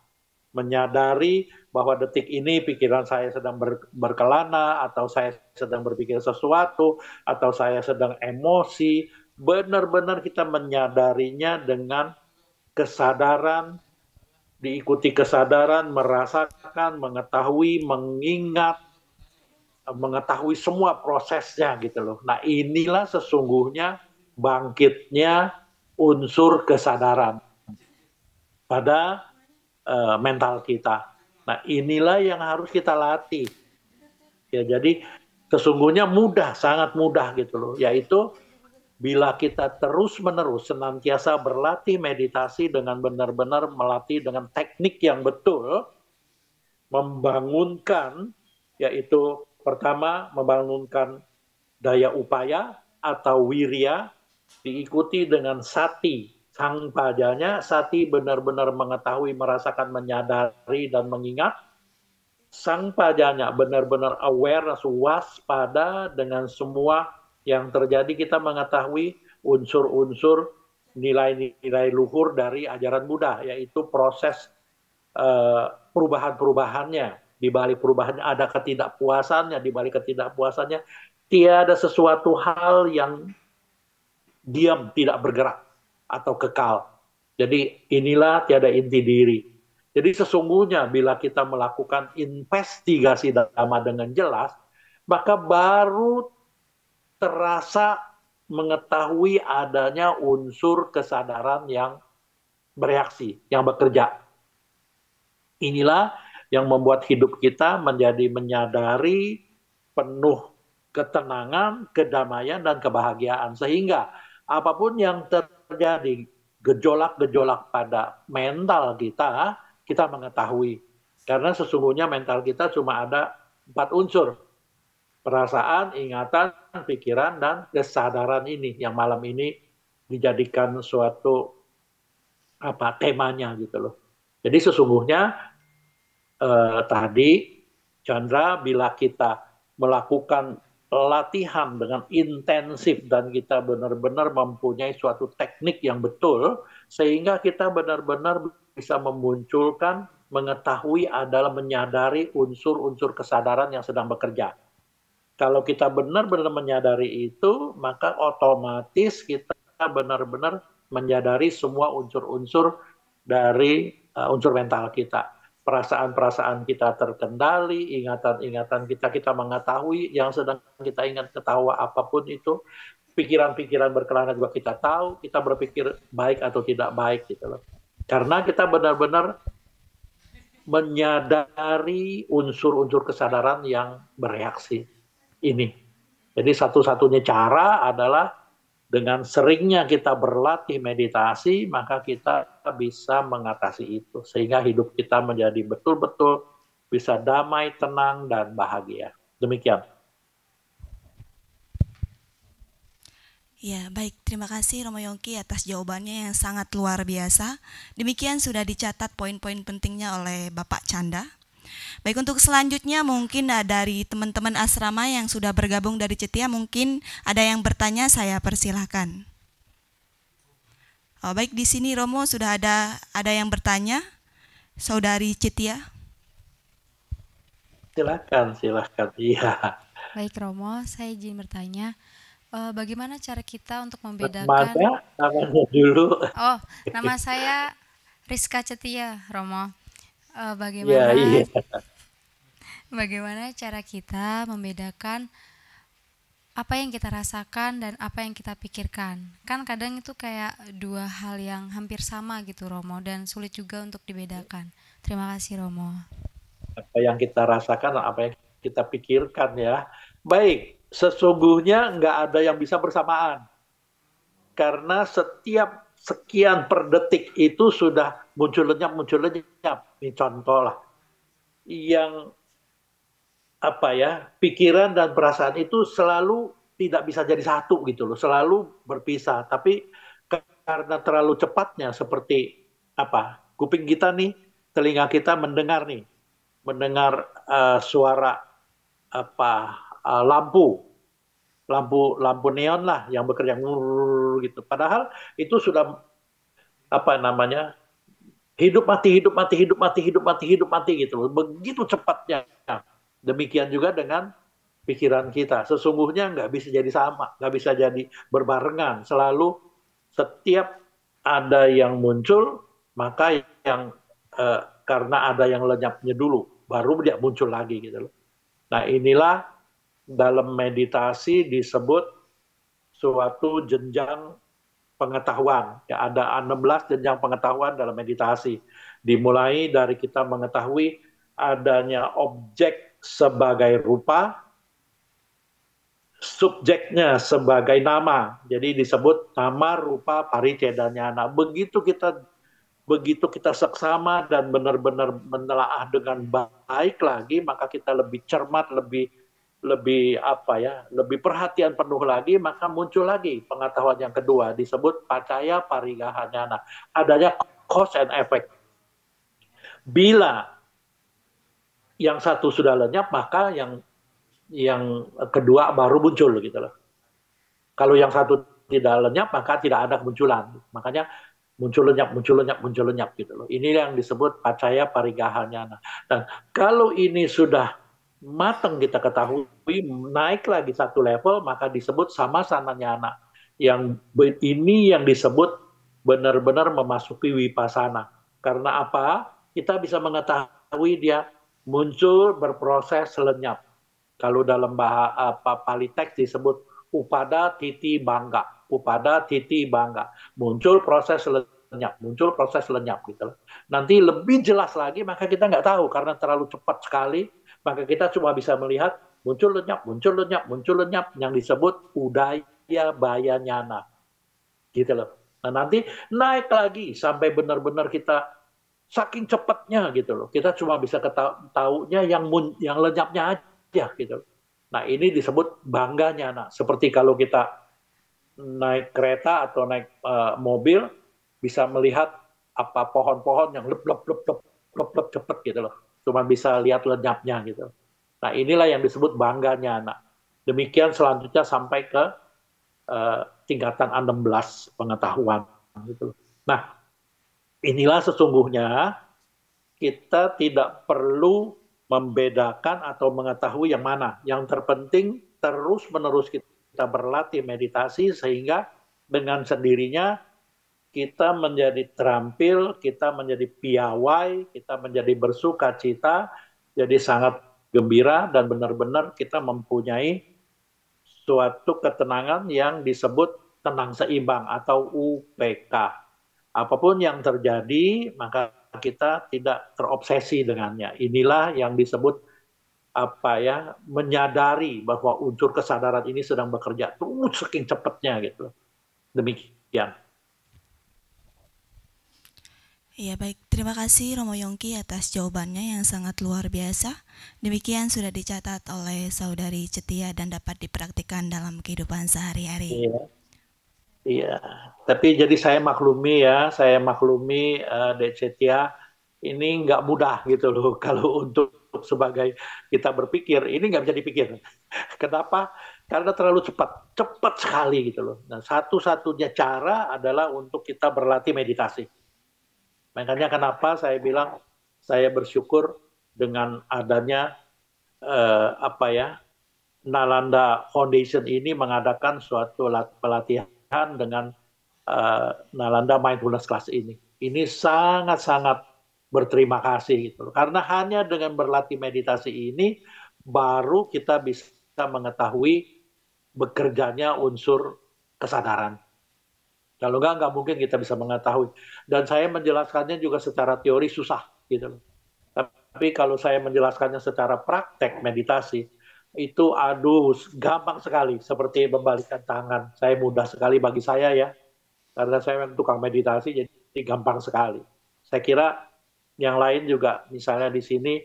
menyadari bahwa detik ini pikiran saya sedang berkelana, atau saya sedang berpikir sesuatu, atau saya sedang emosi. Benar-benar kita menyadarinya dengan kesadaran, diikuti kesadaran, merasakan, mengetahui, mengingat, mengetahui semua prosesnya gitu loh. Nah, inilah sesungguhnya bangkitnya unsur kesadaran pada mental kita. Nah, inilah yang harus kita latih. Ya, jadi sesungguhnya mudah, sangat mudah gitu loh. Yaitu bila kita terus-menerus senantiasa berlatih meditasi dengan benar-benar melatih dengan teknik yang betul, membangunkan, yaitu pertama membangunkan daya upaya atau wirya, diikuti dengan sati, sang padanya. Sati benar-benar mengetahui, merasakan, menyadari, dan mengingat. Sang padanya benar-benar awareness, waspada dengan semua yang terjadi. Kita mengetahui unsur-unsur nilai-nilai luhur dari ajaran Buddha, yaitu proses perubahan-perubahannya. Di balik perubahannya ada ketidakpuasannya, di balik ketidakpuasannya tiada sesuatu hal yang diam, tidak bergerak atau kekal. Jadi inilah tiada inti diri. Jadi sesungguhnya bila kita melakukan investigasi dhamma dengan jelas, maka baru terasa mengetahui adanya unsur kesadaran yang bereaksi, yang bekerja. Inilah yang membuat hidup kita menjadi menyadari, penuh ketenangan, kedamaian, dan kebahagiaan. Sehingga apapun yang terjadi, gejolak-gejolak pada mental kita, kita mengetahui. Karena sesungguhnya mental kita cuma ada 4 unsur. Perasaan, ingatan, pikiran, dan kesadaran ini. Yang malam ini dijadikan suatu temanya gitu loh. Jadi sesungguhnya tadi, Chandra, bila kita melakukan latihan dengan intensif dan kita benar-benar mempunyai suatu teknik yang betul, sehingga kita benar-benar bisa memunculkan, mengetahui adalah menyadari unsur-unsur kesadaran yang sedang bekerja. Kalau kita benar-benar menyadari itu, maka otomatis kita benar-benar menyadari semua unsur-unsur dari unsur mental kita. Perasaan-perasaan kita terkendali, ingatan-ingatan kita mengetahui yang sedang kita ingat, ketawa apapun itu, pikiran-pikiran berkelana juga kita tahu, kita berpikir baik atau tidak baik gitu loh. Karena kita benar-benar menyadari unsur-unsur kesadaran yang bereaksi ini. Jadi satu-satunya cara adalah dengan seringnya kita berlatih meditasi, maka kita bisa mengatasi itu. Sehingga hidup kita menjadi betul-betul bisa damai, tenang, dan bahagia. Demikian. Ya, baik. Terima kasih Romo Yongki atas jawabannya yang sangat luar biasa. Demikian sudah dicatat poin-poin pentingnya oleh Bapak Canda. Baik, untuk selanjutnya mungkin dari teman-teman asrama yang sudah bergabung dari Cetia, mungkin ada yang bertanya, saya persilahkan. Oh, baik, di sini Romo sudah ada yang bertanya, Saudari Cetia. Silakan. Iya. Baik Romo, saya izin bertanya, bagaimana cara kita untuk membedakan? Namanya dulu. Oh, nama saya Rizka Cetia, Romo. Bagaimana? Iya. Bagaimana cara kita membedakan apa yang kita rasakan dan apa yang kita pikirkan? Kan kadang itu kayak dua hal yang hampir sama gitu Romo, dan sulit juga untuk dibedakan. Terima kasih Romo. Apa yang kita rasakan, apa yang kita pikirkan ya. Baik, sesungguhnya nggak ada yang bisa bersamaan. Karena setiap sekian per detik itu sudah muncul lenyap. Ini contoh lah. Yang pikiran dan perasaan itu selalu tidak bisa jadi satu gitu loh, selalu berpisah. Tapi karena terlalu cepatnya, seperti kuping kita nih, telinga kita mendengar suara lampu neon lah yang bekerja gitu. Padahal itu sudah hidup mati gitu loh. Begitu cepatnya. Demikian juga dengan pikiran kita. Sesungguhnya nggak bisa jadi sama, nggak bisa jadi berbarengan. Selalu setiap ada yang muncul, maka yang karena ada yang lenyapnya dulu, baru dia muncul lagi gitu loh. Nah, inilah dalam meditasi disebut suatu jenjang pengetahuan. Ya, ada 16 jenjang pengetahuan dalam meditasi. Dimulai dari kita mengetahui adanya objek sebagai rupa, subjeknya sebagai nama. Jadi disebut nama, rupa, pariceda, nyana. Begitu kita seksama dan benar-benar menelaah dengan baik lagi, maka kita lebih cermat, lebih perhatian penuh lagi, maka muncul lagi pengetahuan yang kedua, disebut pacaya parigaha nyana. Adanya cause and effect. Bila yang satu sudah lenyap, maka yang kedua baru muncul gitu loh. Kalau yang satu tidak lenyap, maka tidak ada kemunculan. Makanya muncul lenyap gitu loh. Ini yang disebut pacaya parigaha nyana. Dan kalau ini sudah matang kita ketahui, naik lagi satu level, maka disebut samasana nyana. Yang ini yang disebut benar-benar memasuki wipasana. Karena apa? Kita bisa mengetahui dia muncul, berproses, lenyap. Kalau dalam Pali teks disebut upada titi bangga. Muncul, proses, lenyap. Gitu. Nanti lebih jelas lagi, maka kita nggak tahu. Karena terlalu cepat sekali, maka kita cuma bisa melihat muncul, lenyap. Yang disebut udaya baya nyana. Gitu loh. Nah, nanti naik lagi sampai benar-benar kita saking cepatnya gitu loh. Kita cuma bisa tahunya yang lenyapnya aja gitu. Nah, ini disebut bangganya. Nah, seperti kalau kita naik kereta atau naik mobil, bisa melihat pohon-pohon yang lep cepet gitu loh. Cuma bisa lihat lenyapnya gitu. Nah, inilah yang disebut bangganya. Nah, demikian selanjutnya sampai ke tingkatan 16 pengetahuan gitu. Nah, inilah sesungguhnya kita tidak perlu membedakan atau mengetahui yang mana. Yang terpenting terus-menerus kita berlatih meditasi sehingga dengan sendirinya kita menjadi terampil, kita menjadi piawai, kita menjadi bersuka cita, jadi sangat gembira dan benar-benar kita mempunyai suatu ketenangan yang disebut tenang seimbang atau UPK. Apapun yang terjadi, maka kita tidak terobsesi dengannya. Inilah yang disebut menyadari bahwa unsur kesadaran ini sedang bekerja saking cepatnya gitu. Demikian. Ya baik, terima kasih Romo Yongki atas jawabannya yang sangat luar biasa. Demikian sudah dicatat oleh Saudari Cetia dan dapat dipraktikkan dalam kehidupan sehari-hari. Iya. Tapi jadi saya maklumi Dek Cetia ini nggak mudah gitu loh kalau untuk sebagai kita berpikir ini nggak bisa dipikir. Kenapa? Karena terlalu cepat sekali gitu loh. Nah, satu-satunya cara adalah untuk kita berlatih meditasi. Makanya kenapa saya bilang saya bersyukur dengan adanya Nalanda Foundation ini mengadakan suatu pelatihan dengan Nalanda Mindfulness Class ini. Ini sangat-sangat berterima kasih gitu. Karena hanya dengan berlatih meditasi ini baru kita bisa mengetahui bekerjanya unsur kesadaran. Kalau nggak mungkin kita bisa mengetahui. Dan saya menjelaskannya juga secara teori susah gitu loh. Tapi kalau saya menjelaskannya secara praktek meditasi, itu gampang sekali. Seperti membalikkan tangan. Saya mudah sekali bagi saya ya. Karena saya memang tukang meditasi, jadi gampang sekali. Saya kira yang lain juga, misalnya di sini,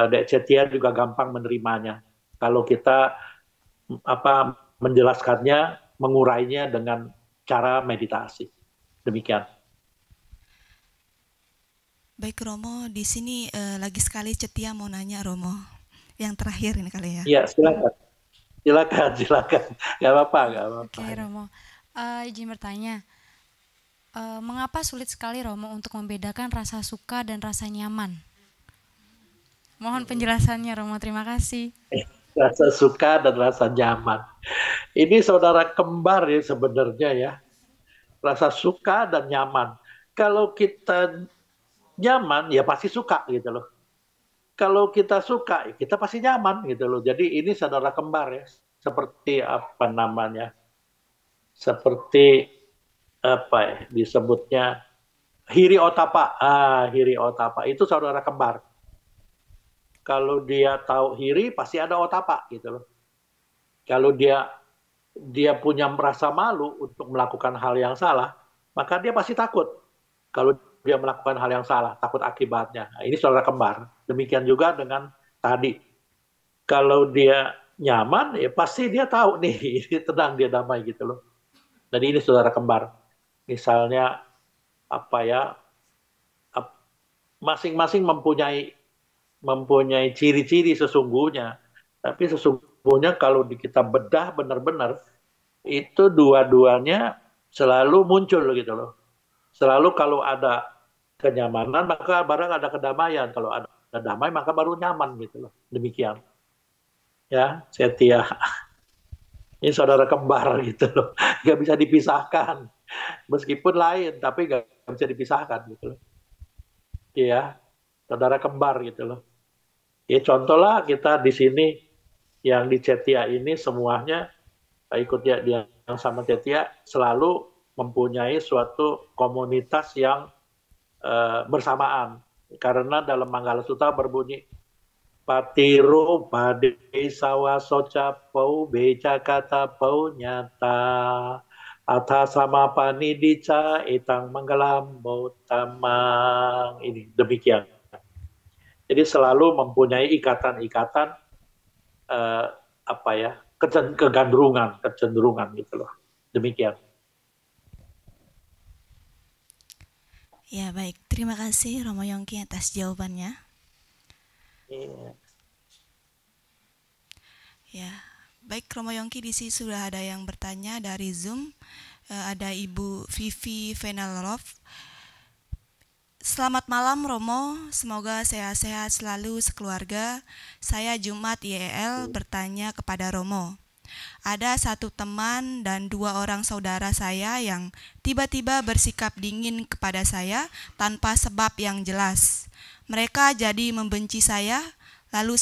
Dek Cetia juga gampang menerimanya. Kalau kita menjelaskannya, mengurainya dengan cara meditasi. Demikian. Baik Romo, di sini lagi sekali Cetia mau nanya Romo. Yang terakhir ini kali ya. Iya, silakan. Gak apa-apa. Oke, Romo. Izin bertanya, mengapa sulit sekali Romo untuk membedakan rasa suka dan rasa nyaman? Mohon penjelasannya Romo, terima kasih. Rasa suka dan rasa nyaman. Ini saudara kembar ya sebenarnya ya. Rasa suka dan nyaman. Kalau kita nyaman ya pasti suka gitu loh. Kalau kita suka ya kita pasti nyaman gitu loh. Jadi ini saudara kembar ya. Seperti disebutnya hiri otapa. Hiri otapa itu saudara kembar. Kalau dia tahu hiri pasti ada otapa gitu loh. Kalau dia punya merasa malu untuk melakukan hal yang salah, maka dia pasti takut. Kalau dia melakukan hal yang salah, takut akibatnya. Nah, ini saudara kembar. Demikian juga dengan tadi. Kalau dia nyaman, ya pasti dia tahu nih, ini tenang, dia damai gitu loh. Jadi ini saudara kembar. Misalnya masing-masing mempunyai ciri-ciri sesungguhnya. Tapi sesungguhnya kalau kita bedah benar-benar, itu dua-duanya selalu muncul gitu loh. Selalu kalau ada kenyamanan, maka barang ada kedamaian. Kalau ada damai, maka baru nyaman gitu loh. Demikian. Ya, Setia. Ini saudara kembar gitu loh. Nggak bisa dipisahkan. Meskipun lain, tapi nggak bisa dipisahkan gitu loh. Iya, saudara kembar gitu loh. Ya contohlah kita di sini yang di Cetia ini semuanya ikut dia yang sama Cetia selalu mempunyai suatu komunitas yang bersamaan. Karena dalam Manggala Sutta berbunyi Patiro Pade Sawa Soca Pau Beca Kata Pau Nyata Atha Sama Panidica Etang Manggalam Tamang. Ini demikian. Jadi selalu mempunyai ikatan-ikatan kecenderungan gitu loh. Demikian. Ya baik, terima kasih Romo Yongki atas jawabannya. Iya. Ya, baik Romo Yongki, di sini sudah ada yang bertanya dari Zoom. Ada Ibu Vivi Venalrov. Selamat malam Romo, semoga sehat-sehat selalu sekeluarga. Saya Jumat YEL bertanya kepada Romo. Ada satu teman dan 2 orang saudara saya yang tiba-tiba bersikap dingin kepada saya tanpa sebab yang jelas. Mereka jadi membenci saya, lalu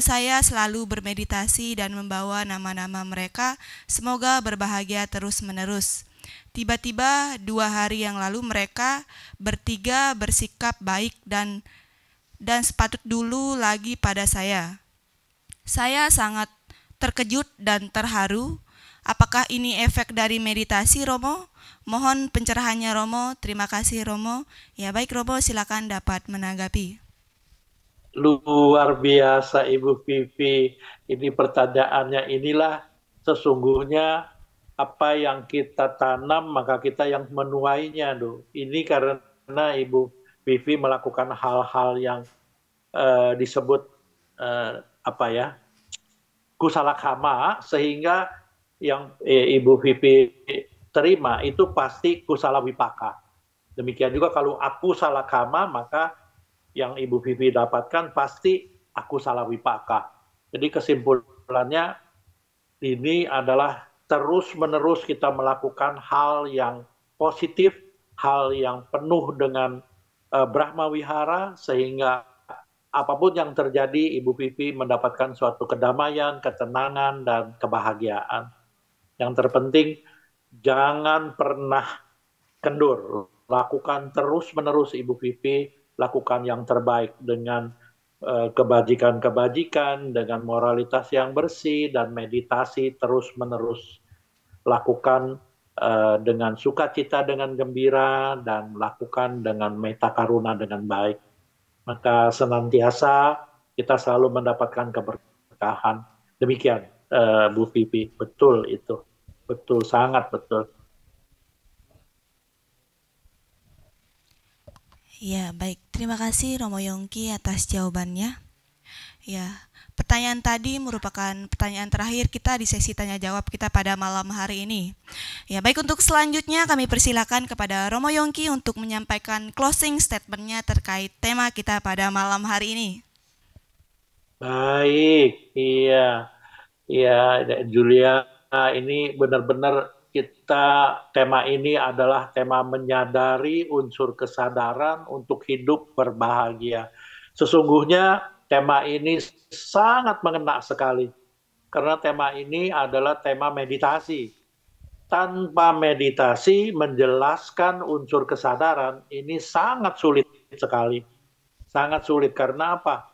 saya selalu bermeditasi dan membawa nama-nama mereka, semoga berbahagia terus-menerus. Tiba-tiba 2 hari yang lalu mereka bertiga bersikap baik dan sepatut dulu lagi pada saya. Saya sangat terkejut dan terharu. Apakah ini efek dari meditasi, Romo? Mohon pencerahannya, Romo. Terima kasih, Romo. Ya baik, Romo, silakan dapat menanggapi. Luar biasa Ibu Vivi. Ini pertanyaannya, inilah sesungguhnya apa yang kita tanam maka kita yang menuainya. Ini karena Ibu Vivi melakukan hal-hal yang disebut kusala kama, sehingga yang Ibu Vivi terima itu pasti kusala wipaka. Demikian juga kalau aku salah kama, maka yang Ibu Vivi dapatkan pasti aku salah wipaka. Jadi kesimpulannya ini adalah terus-menerus kita melakukan hal yang positif, hal yang penuh dengan Brahma Wihara, sehingga apapun yang terjadi, Ibu Vivi mendapatkan suatu kedamaian, ketenangan, dan kebahagiaan. Yang terpenting, jangan pernah kendur. Lakukan terus-menerus Ibu Vivi, lakukan yang terbaik dengan kebajikan-kebajikan, dengan moralitas yang bersih, dan meditasi terus-menerus. Lakukan dengan sukacita, dengan gembira, dan lakukan dengan metta karuna dengan baik. Maka senantiasa kita selalu mendapatkan keberkahan. Demikian Bu Vivi, betul itu. Betul, sangat betul. Ya, baik. Terima kasih Romo Yongki atas jawabannya. Ya, pertanyaan tadi merupakan pertanyaan terakhir kita di sesi tanya jawab kita pada malam hari ini. Ya, baik, untuk selanjutnya kami persilakan kepada Romo Yongki untuk menyampaikan closing statement-nya terkait tema kita pada malam hari ini. Baik, iya, Julia, ini benar-benar tema ini adalah tema menyadari unsur kesadaran untuk hidup berbahagia. Sesungguhnya tema ini sangat mengena sekali, karena tema ini adalah tema meditasi. Tanpa meditasi menjelaskan unsur kesadaran ini sangat sulit sekali. Sangat sulit, karena apa?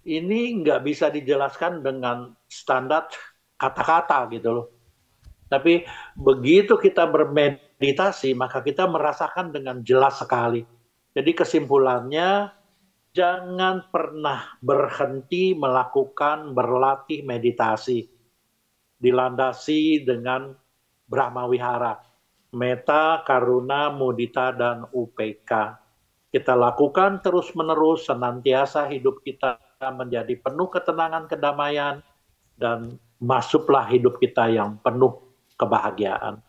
Ini nggak bisa dijelaskan dengan standar kata-kata gitu loh. Tapi begitu kita bermeditasi, maka kita merasakan dengan jelas sekali. Jadi kesimpulannya, jangan pernah berhenti berlatih meditasi. Dilandasi dengan Brahma Wihara, metta, karuna, mudita, dan UPK. Kita lakukan terus-menerus, senantiasa hidup kita menjadi penuh ketenangan, kedamaian, dan masuklah hidup kita yang penuh kebahagiaan.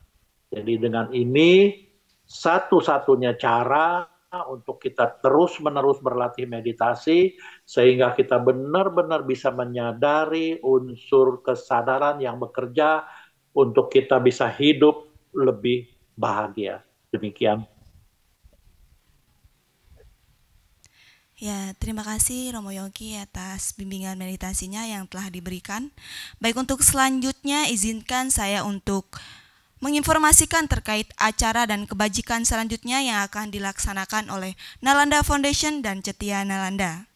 Jadi dengan ini satu-satunya cara untuk kita terus-menerus berlatih meditasi, sehingga kita benar-benar bisa menyadari unsur kesadaran yang bekerja untuk kita bisa hidup lebih bahagia. Demikian. Ya, terima kasih Romo Yongki atas bimbingan meditasinya yang telah diberikan. Baik, untuk selanjutnya izinkan saya untuk menginformasikan terkait acara dan kebajikan selanjutnya yang akan dilaksanakan oleh Nalanda Foundation dan Cetia Nalanda.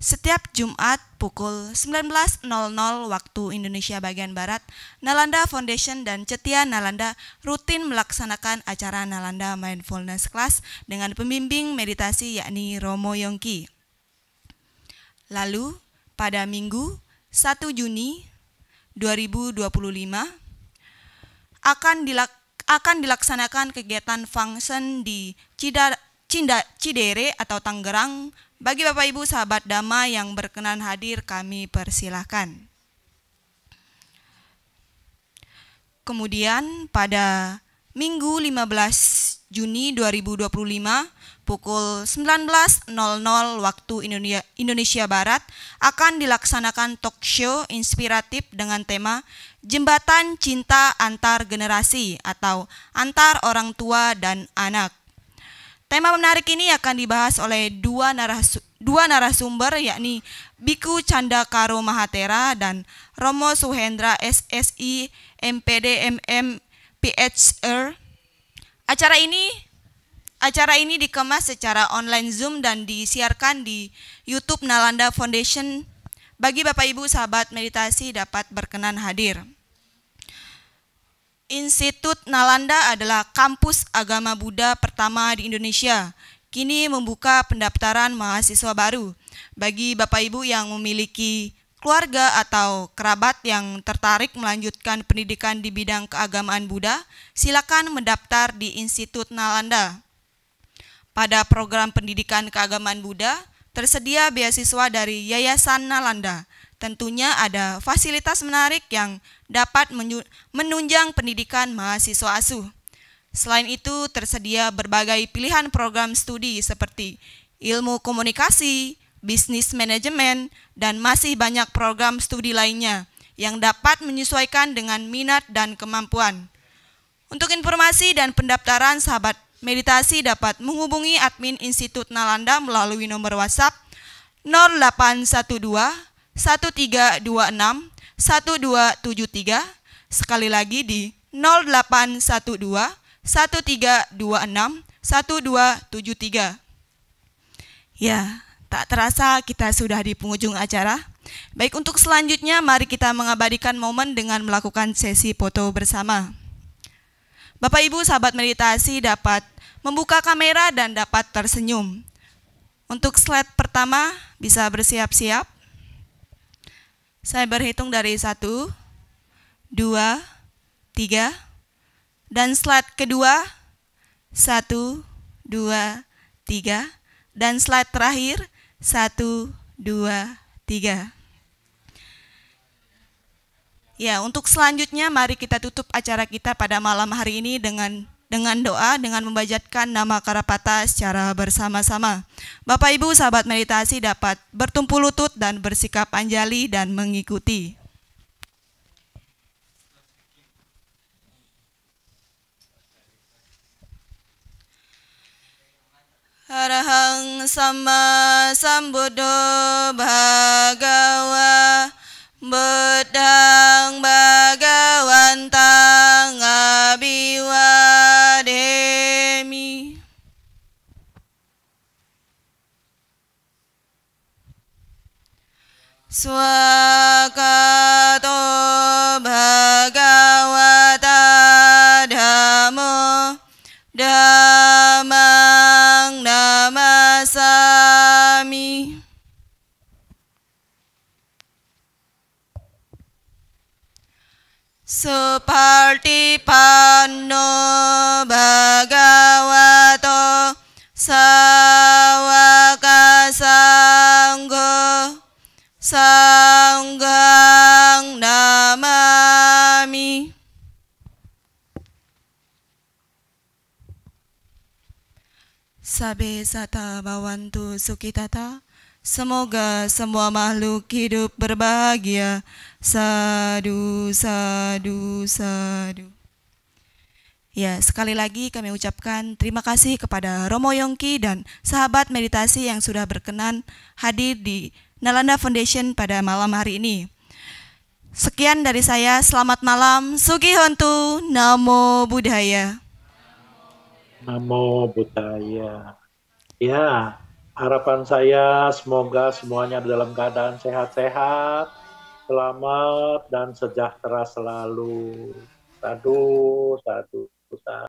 Setiap Jumat pukul 19.00 waktu Indonesia bagian Barat, Nalanda Foundation dan Cetia Nalanda rutin melaksanakan acara Nalanda Mindfulness Class dengan pembimbing meditasi yakni Romo Yongki. Lalu pada Minggu 1 Juni 2025 akan dilaksanakan kegiatan function di Cidere atau Tangerang. Bagi Bapak Ibu sahabat Dhamma yang berkenan hadir, kami persilahkan. Kemudian pada Minggu 15 Juni 2025 pukul 19.00 waktu Indonesia Barat akan dilaksanakan talk show inspiratif dengan tema Jembatan Cinta Antar Generasi atau Antar Orang Tua dan Anak. Tema menarik ini akan dibahas oleh dua narasumber, yakni Biku Candakaro Mahatera dan Romo Suhendra SSI MPD MM PHR. Acara ini dikemas secara online Zoom dan disiarkan di YouTube Nalanda Foundation. Bagi Bapak Ibu sahabat meditasi dapat berkenan hadir. Institut Nalanda adalah kampus agama Buddha pertama di Indonesia. Kini membuka pendaftaran mahasiswa baru. Bagi Bapak Ibu yang memiliki keluarga atau kerabat yang tertarik melanjutkan pendidikan di bidang keagamaan Buddha, silakan mendaftar di Institut Nalanda. Pada program pendidikan keagamaan Buddha, tersedia beasiswa dari Yayasan Nalanda. Tentunya ada fasilitas menarik yang dapat menunjang pendidikan mahasiswa asuh. Selain itu, tersedia berbagai pilihan program studi seperti ilmu komunikasi, bisnis manajemen, dan masih banyak program studi lainnya yang dapat menyesuaikan dengan minat dan kemampuan. Untuk informasi dan pendaftaran, sahabat meditasi dapat menghubungi admin Institut Nalanda melalui nomor WhatsApp 0812 1326 1273, sekali lagi di 0812 1326 1273. Ya, tak terasa kita sudah di penghujung acara. Baik, untuk selanjutnya mari kita mengabadikan momen dengan melakukan sesi foto bersama. Bapak Ibu sahabat meditasi dapat membuka kamera dan dapat tersenyum. Untuk slide pertama bisa bersiap-siap. Saya berhitung dari 1, 2, 3. Dan slide kedua 1, 2, 3. Dan slide terakhir 1, 2, 3. Ya, untuk selanjutnya mari kita tutup acara kita pada malam hari ini dengan doa, dengan membajatkan nama Karapata secara bersama-sama. Bapak Ibu sahabat meditasi dapat bertumpu lutut dan bersikap anjali dan mengikuti. Arahang Sama Sambuddho Bhagawa Buddhang Bhagawantang Abhiwademi. Swakato Bhagavata Dhammo Dhammang Namasami. Supartipanno Bhagavato Sawaka Sangho Sanghang Namami. Sabe sata bawantu sukitata. Semoga semua makhluk hidup berbahagia. Sadu, sadu, sadu. Ya, sekali lagi kami ucapkan terima kasih kepada Romo Yongki dan sahabat meditasi yang sudah berkenan hadir di Nalanda Foundation pada malam hari ini. Sekian dari saya, selamat malam, Sugih Hontu, Namo Buddhaya. Namo Buddhaya. Ya, harapan saya semoga semuanya dalam keadaan sehat-sehat, selamat dan sejahtera selalu. Sadu, sadu, sadu.